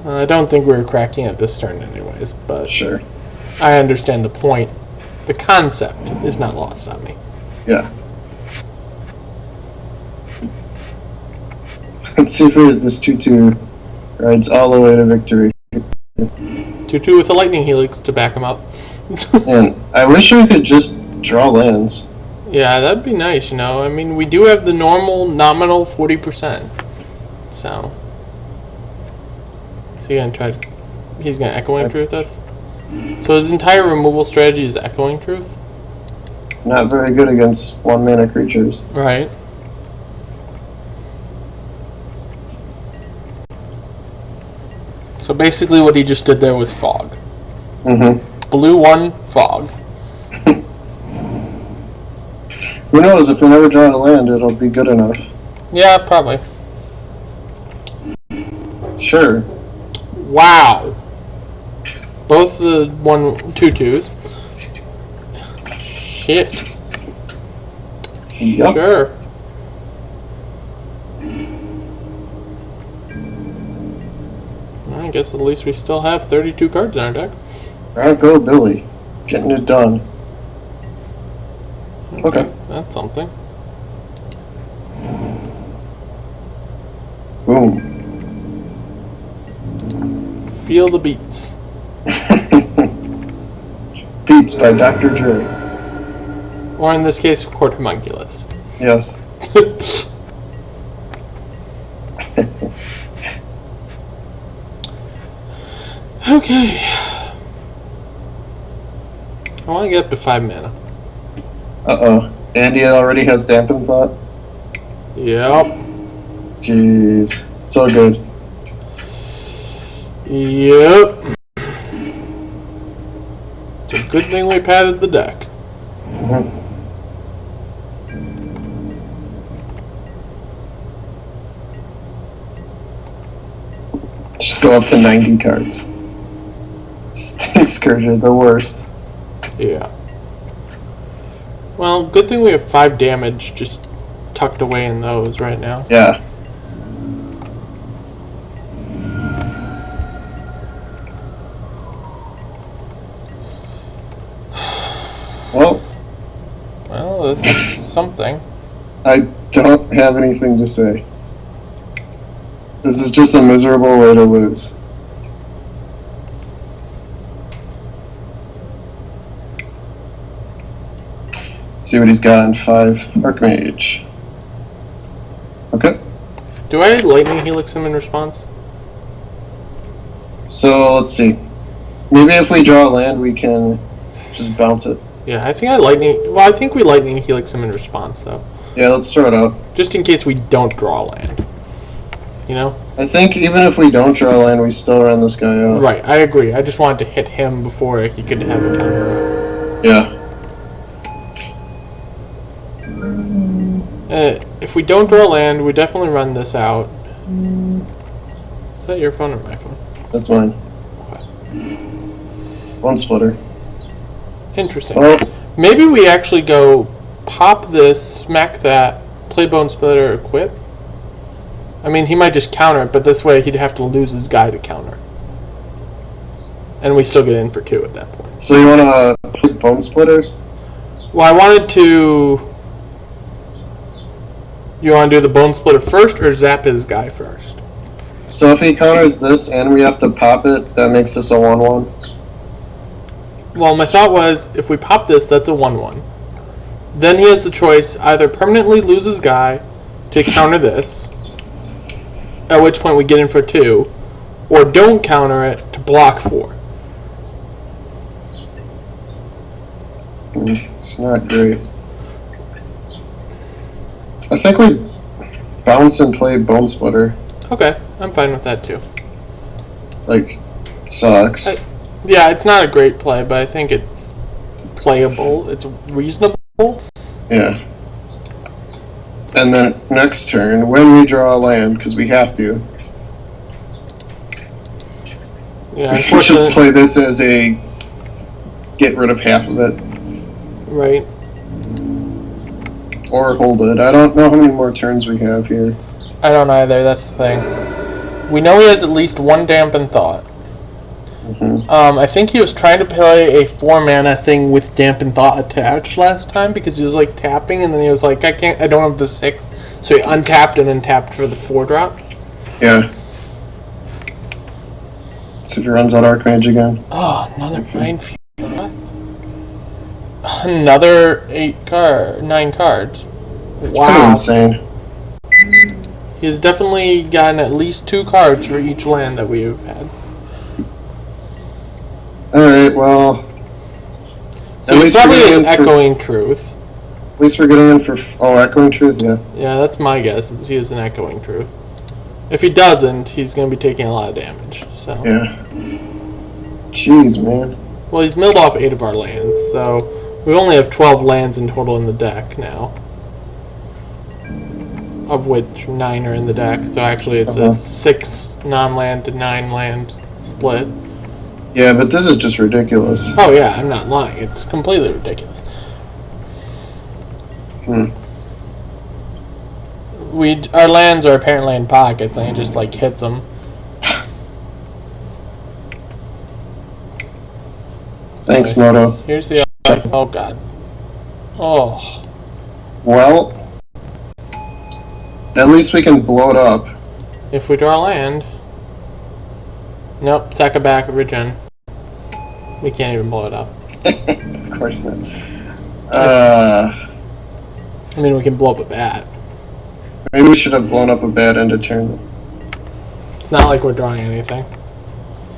I don't think we were cracking it this turn anyways, but Sure. I understand the point. The concept is not lost on me. Yeah. Let's see if this 2/2 rides all the way to victory. 2/2 with a lightning helix to back him up. And I wish we could just draw lands. Yeah, that'd be nice, you know. I mean, we do have the normal nominal 40%. So. Is he gonna try to... He's gonna Echoing Truth us? So his entire removal strategy is Echoing Truth? It's not very good against 1-mana creatures. Right. So basically what he just did there was fog. Blue 1, fog. Who knows, if we never draw a land, it'll be good enough. Yeah, probably. Sure. Wow. Both the 1/2/2s. Shit. Yup. Sure. I guess at least we still have 32 cards in our deck. Alright, go Billy. Getting it done. Okay. That's something. Boom. Feel the beats. Beats by Dr. Dre. Or in this case, Court Homunculus. Yes. Okay. I want to get up to 5 mana. Uh-oh. Andy already has Dampened Thought? Yep. Jeez. So good. Yep. It's a good thing we padded the deck. Mm-hmm. Just go up to 90 cards. Scourge, the worst. Yeah. Well, good thing we have 5 damage just tucked away in those right now. Yeah. Well, that's something. I don't have anything to say. This is just a miserable way to lose. See what he's got on 5. Archmage. Okay. Do I Lightning Helix him in response? So, let's see. Maybe if we draw a land, we can just bounce it. Yeah, I think I Lightning... Well, I think we Lightning Helix him in response, though. Yeah, let's throw it out. Just in case we don't draw a land. You know? I think even if we don't draw a land, we still run this guy out. Right, I agree. I just wanted to hit him before he could have a counter. Yeah. If we don't draw land, we definitely run this out. Is that your phone or my phone? That's mine. Okay. One splitter. Interesting. Well, Maybe we actually go pop this, smack that, play Bone Splitter, equip. I mean, he might just counter it, but this way he'd have to lose his guy to counter. And we still get in for 2 at that point. so you want to play Bone Splitter? Well, I wanted to... You want to do the Bone Splitter first, or zap his guy first? So if he counters this and we have to pop it, that makes this a 1/1. Well, my thought was, if we pop this, that's a 1/1. Then he has the choice, either permanently lose his guy to counter this, at which point we get in for 2, or don't counter it to block 4. It's not great. I think we bounce and play Bone Splitter. Okay, I'm fine with that too. Like, sucks. Yeah, it's not a great play, but I think it's playable. It's reasonable. Yeah. And then next turn, when we draw a land, because we have to, Yeah, we can just play this as a get rid of half of it. Right. Or hold it. I don't know how many more turns we have here. I don't either, that's the thing. We know he has at least 1 Dampened Thought. Mm-hmm. I think he was trying to play a 4 mana thing with Dampened Thought attached last time because he was like tapping and then he was like, I don't have the 6. So he untapped and then tapped for the 4-drop. Yeah. So if he runs out Archmage again. Oh, another Minefield. Another 9 cards. Wow. Kind of insane. He's definitely gotten at least 2 cards for each land that we've had. Alright, well... So he probably is Echoing Truth. At least we're getting in for... Oh, Echoing Truth, yeah. Yeah, that's my guess. He is an Echoing Truth. If he doesn't, he's going to be taking a lot of damage. So. Yeah. Jeez, man. Well, he's milled off 8 of our lands, so We only have 12 lands in total in the deck now. Of which 9 are in the deck, so actually it's a 6 non-land to 9 land split. Yeah, but this is just ridiculous. Oh yeah, I'm not lying. It's completely ridiculous. Our lands are apparently in pockets, and he just like hits them. Thanks, Moto. Here's the other. Oh god. Oh. Well, at least we can blow it up. If we draw land. Nope, sack it back, regen. We can't even blow it up. Of course not. I mean, we can blow up a bat. Maybe we should have blown up a bat end of turn. It's not like we're drawing anything.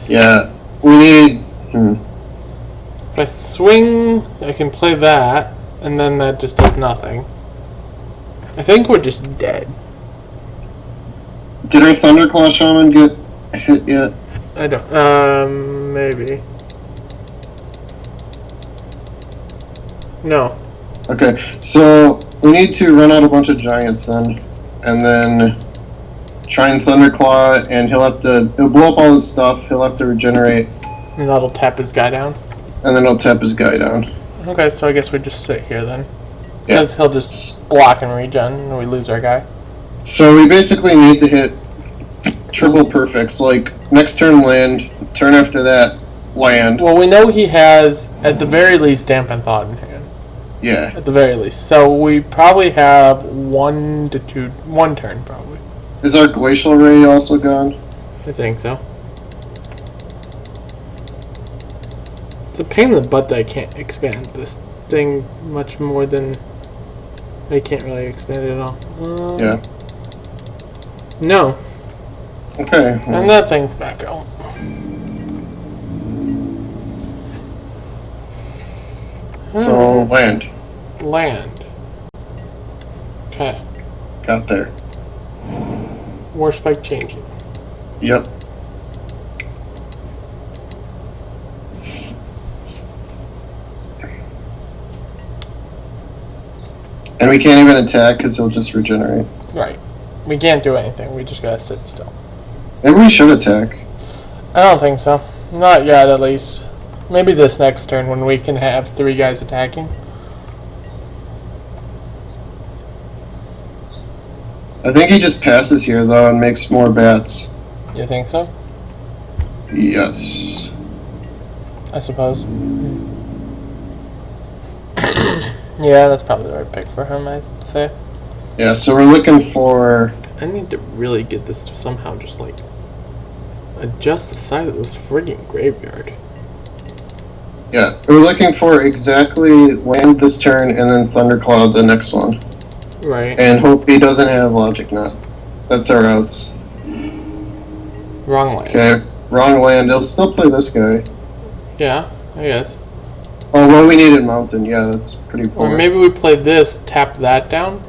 Yeah, we need. If I swing, I can play that, and then that just does nothing. I think we're just dead. Did our Thunderclaw Shaman get hit yet? I don't. Maybe. No. Okay, so we need to run out a bunch of giants then, and then try and Thunderclaw, and he'll blow up all his stuff, he'll have to regenerate. And that'll tap his guy down? And then he'll tap his guy down. Okay, so I guess we just sit here then. Because he'll just block and regen, and we lose our guy. So we basically need to hit triple perfects, like next turn land, turn after that land. Well, we know he has, at the very least, Dampen Thought in hand. Yeah. At the very least. So we probably have 1 to 2, 1 turn probably. Is our Glacial Ray also gone? I think so. It's a pain in the butt that I can't expand this thing much more than... I can't really expand it at all. Yeah. No. Okay. And that thing's back out. So, land. Land. Okay. Got there. War Spike changing. Yep. And we can't even attack because he'll just regenerate. Right. We can't do anything. We just gotta sit still. Maybe we should attack. I don't think so. Not yet, at least. Maybe this next turn when we can have 3 guys attacking. I think he just passes here, though, and makes more bats. You think so? Yes. I suppose. Yeah, that's probably the right pick for him, I'd say. Yeah, so we're looking for... I need to really get this to somehow just, like, adjust the size of this friggin' graveyard. Yeah, we're looking for exactly land this turn and then Thundercloud the next one. Right. And hope he doesn't have Logic Knot. That's our outs. Wrong land. Okay, wrong land. He'll still play this guy. Yeah, I guess. Oh, well, we needed Mountain. Yeah, that's pretty poor. Or maybe we play this, tap that down.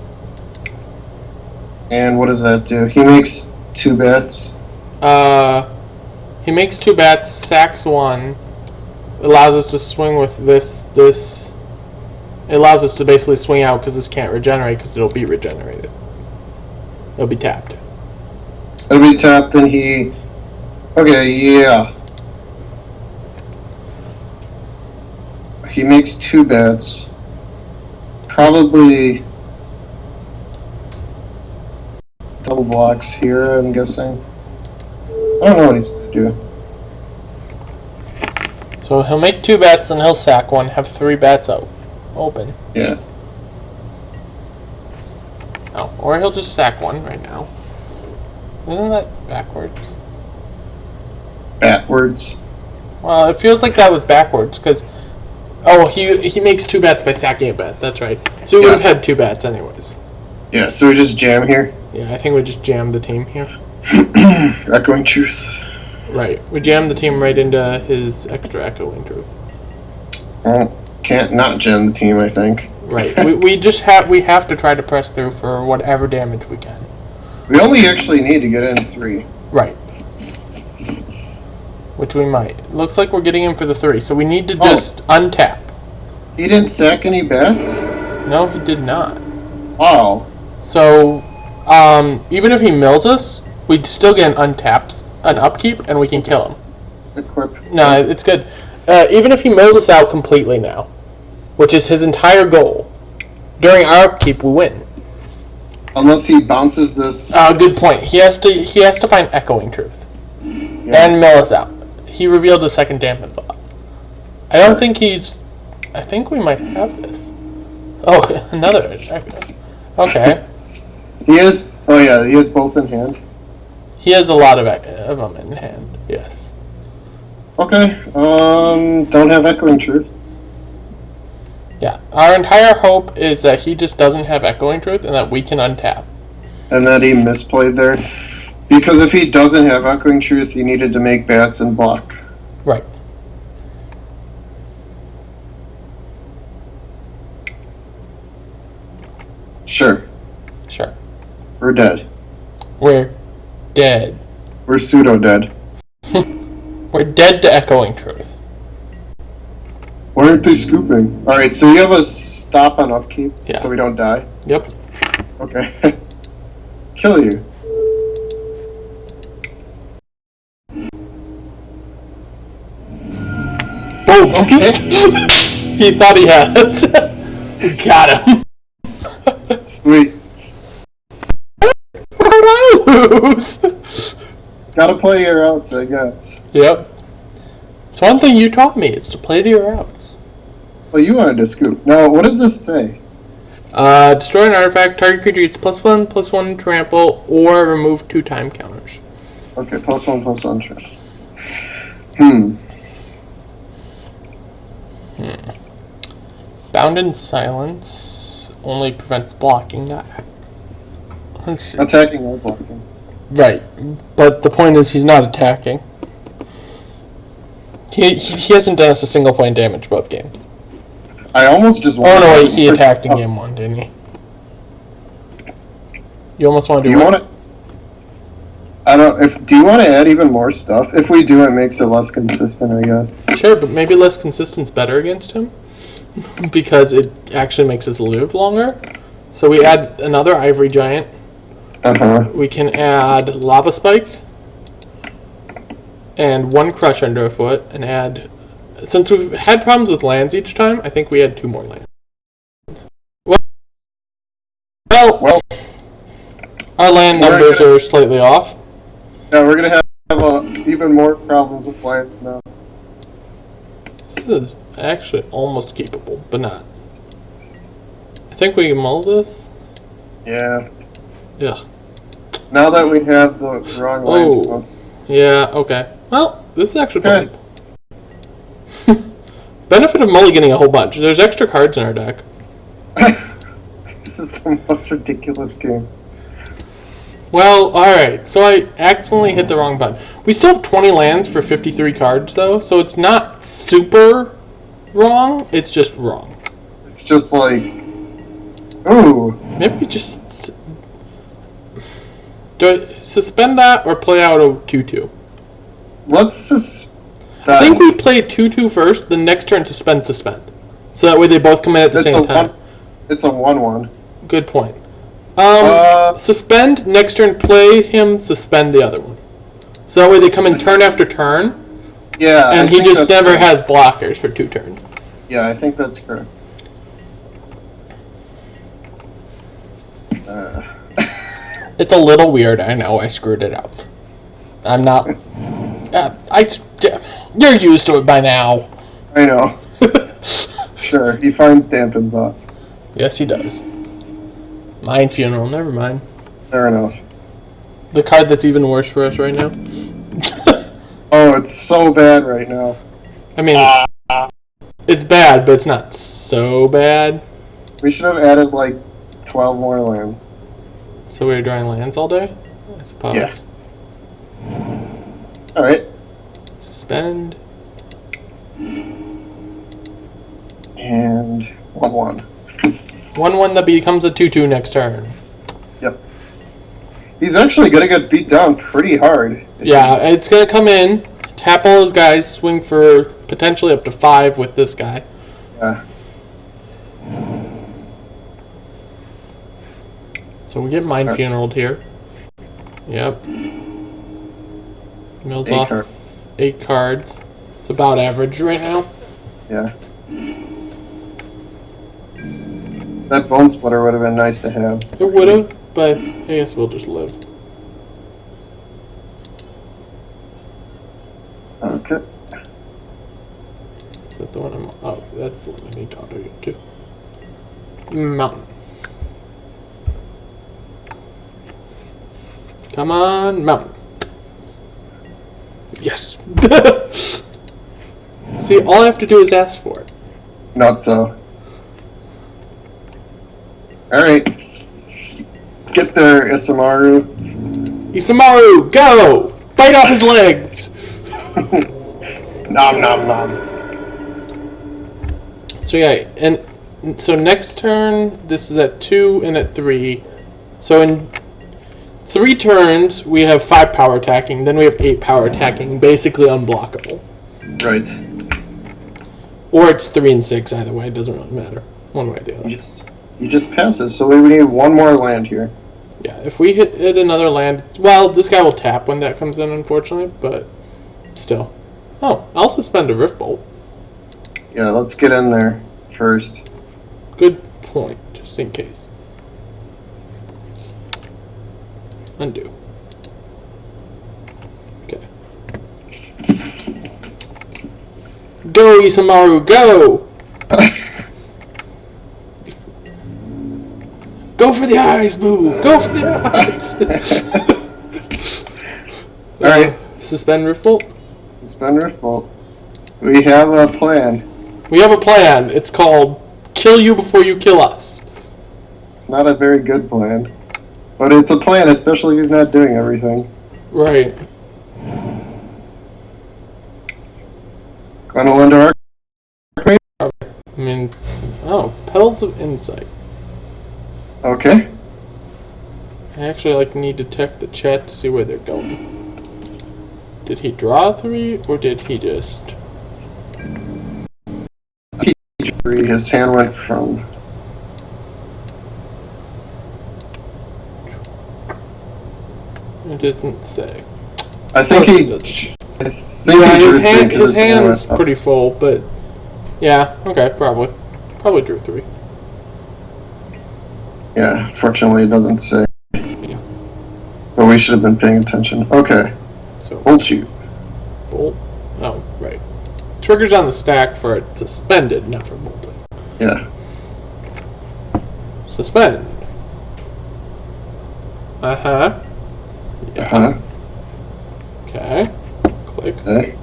And what does that do? He makes 2 bats. He makes 2 bats, sacks 1, allows us to swing with this. It allows us to basically swing out because this can't regenerate because it'll be regenerated. It'll be tapped. It'll be tapped and he... Okay, yeah. He makes 2 bats. Probably... double blocks here, I'm guessing. I don't know what he's going to do. So he'll make 2 bats, then he'll sack 1, have 3 bats out. Open. Yeah. Oh, or he'll just sack 1 right now. Isn't that backwards? Backwards. Well, it feels like that was backwards, because... Oh, he makes 2 bats by sacking a bat, that's right. So we would have had 2 bats anyways. Yeah, so we just jam here? Yeah, I think we just jammed the team here. Echoing Truth. Right. We jammed the team right into his extra Echoing Truth. Well, can't not jam the team, I think. Right. we have to try to press through for whatever damage we can. We only actually need to get in 3. Right. Which we might. Looks like we're getting in for the 3, so we need to just untap. He didn't sack any bats? No, he did not. Wow. So, even if he mills us, we'd still get an upkeep, and we can kill him. Equip. No, it's good. Even if he mills us out completely now, which is his entire goal, during our upkeep we win. Unless he bounces this. Good point. He has to find Echoing Truth and mill us out. He revealed a second dampen thought. I don't think he's. I think we might have this. Oh, another Echo. Okay. He is. Oh yeah, he has both in hand. He has a lot of them in hand. Yes. Okay. Don't have Echoing Truth. Yeah. Our entire hope is that he just doesn't have Echoing Truth and that we can untap. And that he misplayed there. Because if he doesn't have Echoing Truth, he needed to make bats and block. Right. Sure. Sure. We're dead. We're dead. We're pseudo-dead. We're dead to Echoing Truth. Why aren't they scooping? Alright, so you have a stop on upkeep, Yeah. so we don't die? Yep. Okay. Kill you. Boom! Okay. He thought he had us. We got him. Sweet. How'd I lose? Gotta play your outs, I guess. Yep. It's one thing you taught me. It's to play to your outs. Well, you wanted to scoop. Now, what does this say? Destroy an artifact. Target creature gets +1/+1 trample, or remove 2 time counters. Okay, +1/+1 trample. Bound in Silence only prevents blocking, not Attacking or blocking. right. But the point is, he's not attacking. He hasn't done us a single point damage both games. I almost just want. Oh no, wait, he attacked in game 1, didn't he? You almost want to do you what? want to? I don't. Do you want to add even more stuff? If we do, it makes it less consistent, I guess. Sure, but maybe less consistent's better against him because it actually makes us live longer. So we add another Ivory Giant. We can add Lava Spike and 1 Crush Underfoot, and add. Since we've had problems with lands each time, I think we had 2 more lands. Well, our land numbers are slightly off. Yeah, we're gonna have even more problems with lands now. This is actually almost keepable, but not. I think we can mull this. Yeah. Yeah. Now that we have the wrong lands, Yeah, okay. Well, this is actually pretty. Benefit of mulliganing a whole bunch. There's extra cards in our deck. This is the most ridiculous game. Well, alright. So I accidentally hit the wrong button. We still have 20 lands for 53 cards, though, so it's not super wrong. It's just wrong. It's just like... Ooh. Maybe just... Do I suspend that or play out a 2-2? Let's suspend. I think we play 2-2 first, then next turn suspend. So that way they both come in at the same time. It's a 1-1. Good point. Suspend, next turn play him, suspend the other one. So that way they come in turn after turn. Yeah. And he just never has blockers for 2 turns. Yeah, I think that's correct. It's a little weird, I know, I screwed it up. I'm not... You're used to it by now. I know. Sure, he finds dampened thought. Yes, he does. Mind Funeral, never mind. Fair enough. The card that's even worse for us right now. Oh, it's so bad right now. I mean, it's bad, but it's not so bad. We should have added like 12 more lands. So we're drawing lands all day? I suppose. Yeah. Alright. Suspend. And 1-1. 1-1 that becomes a 2-2 next turn. Yep. He's actually going to get beat down pretty hard. Yeah, it's going to come in, tap all his guys, swing for potentially up to 5 with this guy. Yeah. So we get Mind Funeraled here. Yep. Mills off 8 cards. It's about average right now. Yeah. That Bone Splitter would have been nice to have. It would have, but I guess we'll just live. Okay. Is that the one I'm... Oh, that's the one I need to auto get to. Mountain. Come on, mountain. Yes. See, all I have to do is ask for it. Not so. Alright. Get there, Isamaru. Isamaru, go! Bite off his legs! Nom nom nom. So yeah, and so next turn, this is at 2 and at 3. So in 3 turns, we have 5 power attacking, then we have 8 power attacking, basically unblockable. Right. Or it's 3 and 6, either way, it doesn't really matter. One way or the other. You just pass it, so we need one more land here. Yeah, if we hit another land, well, this guy will tap when that comes in, unfortunately, but still. Oh, I'll suspend a Rift Bolt. Yeah, let's get in there first. Good point, just in case. Undo. Okay. Go, Isamaru, go! Go for the eyes, boo! Go for the eyes! Alright. Suspend Rift Bolt? Suspend Rift Bolt. We have a plan. We have a plan. It's called Kill You Before You Kill Us. It's not a very good plan. But it's a plan, especially if he's not doing everything. Right. Gonna lend our archetype? I mean, oh, Petals of Insight. Okay. I actually need to check the chat to see where they're going. Did he draw 3, or did he just... His hand went from... It doesn't say. I think he... Yeah, his hand's pretty full, but... Yeah, okay, probably. Probably drew 3. Yeah, fortunately it doesn't say. But we should have been paying attention. Okay. So, Bolt you. Bolt? Oh, right. Triggers on the stack for it suspended, not for bolting. Yeah. Suspend. Uh-huh. Yeah. Uh-huh. Okay. Click. Okay.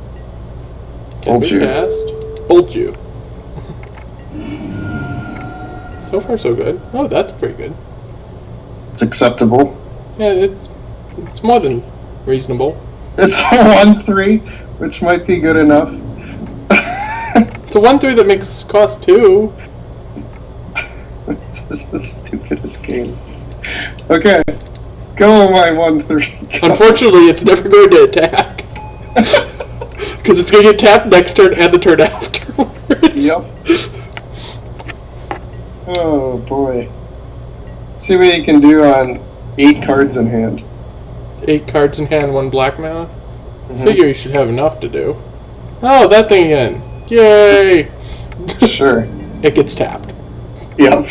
Can Bolt be you. cast. Bolt you. So far, so good. Oh, that's pretty good. It's acceptable. Yeah, it's more than reasonable. It's a 1-3, which might be good enough. It's a 1-3 that makes cost 2. This is the stupidest game. Okay. Go, my 1-3. Unfortunately, it's never going to attack. Because it's going to get tapped next turn and the turn afterwards. Yep. Oh, boy. Let's see what you can do on 8 cards in hand. 8 cards in hand, 1 black mana. Figure you should have enough to do. Oh, that thing again. Yay! Sure. It gets tapped. Yep.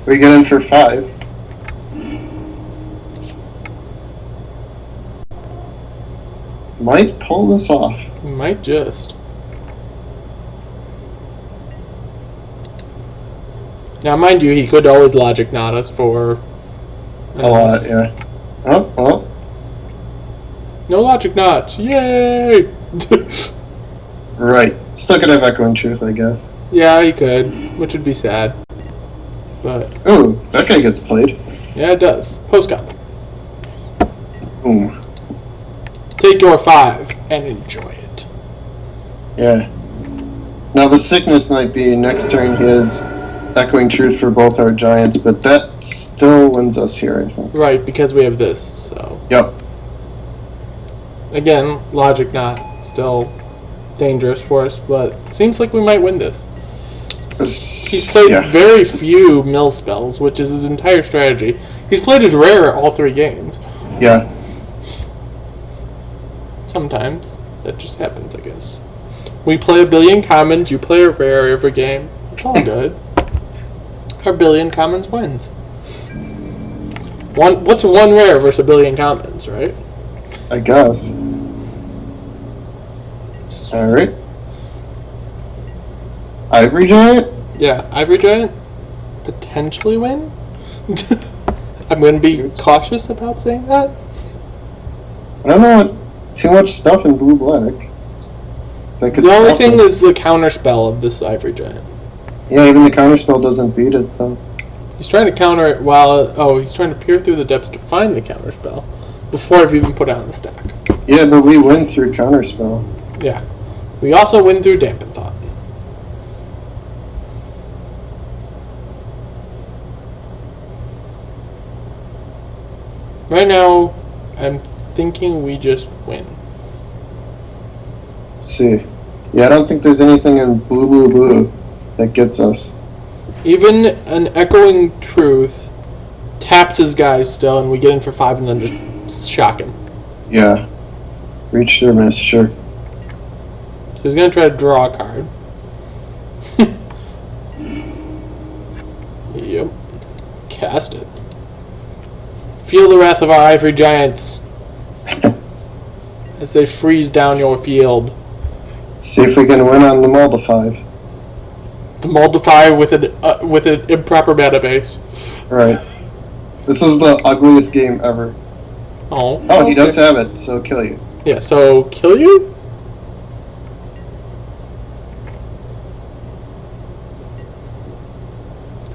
We get in for 5. Might pull this off. Might just. Now, mind you, he could always logic knot us for... A lot, yeah. Oh, oh. No logic knots. Yay! Right. Still could have Echoing Truth, I guess. Yeah, he could, which would be sad. But... Ooh, that guy gets played. Yeah, it does. Postcop. Boom. Take your 5 and enjoy it. Yeah. Now the sickness might be next turn he has Echoing Truth for both our giants, but that still wins us here, I think. Right, because we have this, so... Yep. Again, logic knot still dangerous for us, but it seems like we might win this. He's played very few mill spells, which is his entire strategy. He's played his rare all 3 games. Yeah. Sometimes. That just happens, I guess. We play a billion commons, you play a rare every game. It's all good. Our billion commons wins. What's 1 rare versus a billion commons, right? I guess. Alright. Ivory Giant? Yeah, Ivory Giant potentially win. I'm going to be cautious about saying that. I don't know too much stuff in blue-black. The only thing is the counterspell of this Ivory Giant. Yeah, even the counterspell doesn't beat it, though. He's trying to counter it while... Oh, he's trying to peer through the depths to find the counterspell before I've even put it on the stack. Yeah, but we win through counterspell. Yeah. We also win through Dampen Thought. Right now, I'm thinking we just win. Let's see. Yeah, I don't think there's anything in blue that gets us. Even an Echoing Truth taps his guys still, and we get in for 5 and then just shock him. Yeah. Reach their miss, sure. So he's going to try to draw a card. Yep. Cast it. Feel the wrath of our Ivory Giants as they freeze down your field. See if we can win on the Moldify. The Moldify with an improper mana base. Right. This is the ugliest game ever. Oh. Oh, he does have it, so kill you. Yeah, so kill you?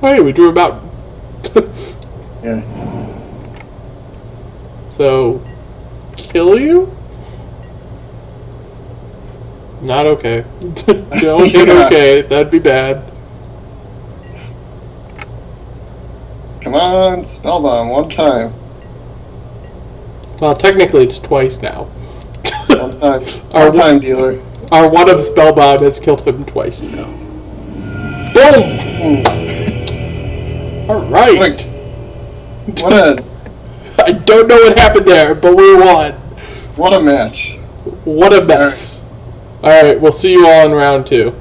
Oh, hey, we drew about... Yeah. So, kill you? Not okay. Don't hit okay, that'd be bad. Come on, Spellbomb, 1 time. Well, technically it's twice now. 1 time. 1 time, dealer. Our one of Spellbomb has killed him twice now. Boom! Alright! What a... I don't know what happened there, but we won. What a match. What a mess. Alright, we'll see you all in round 2.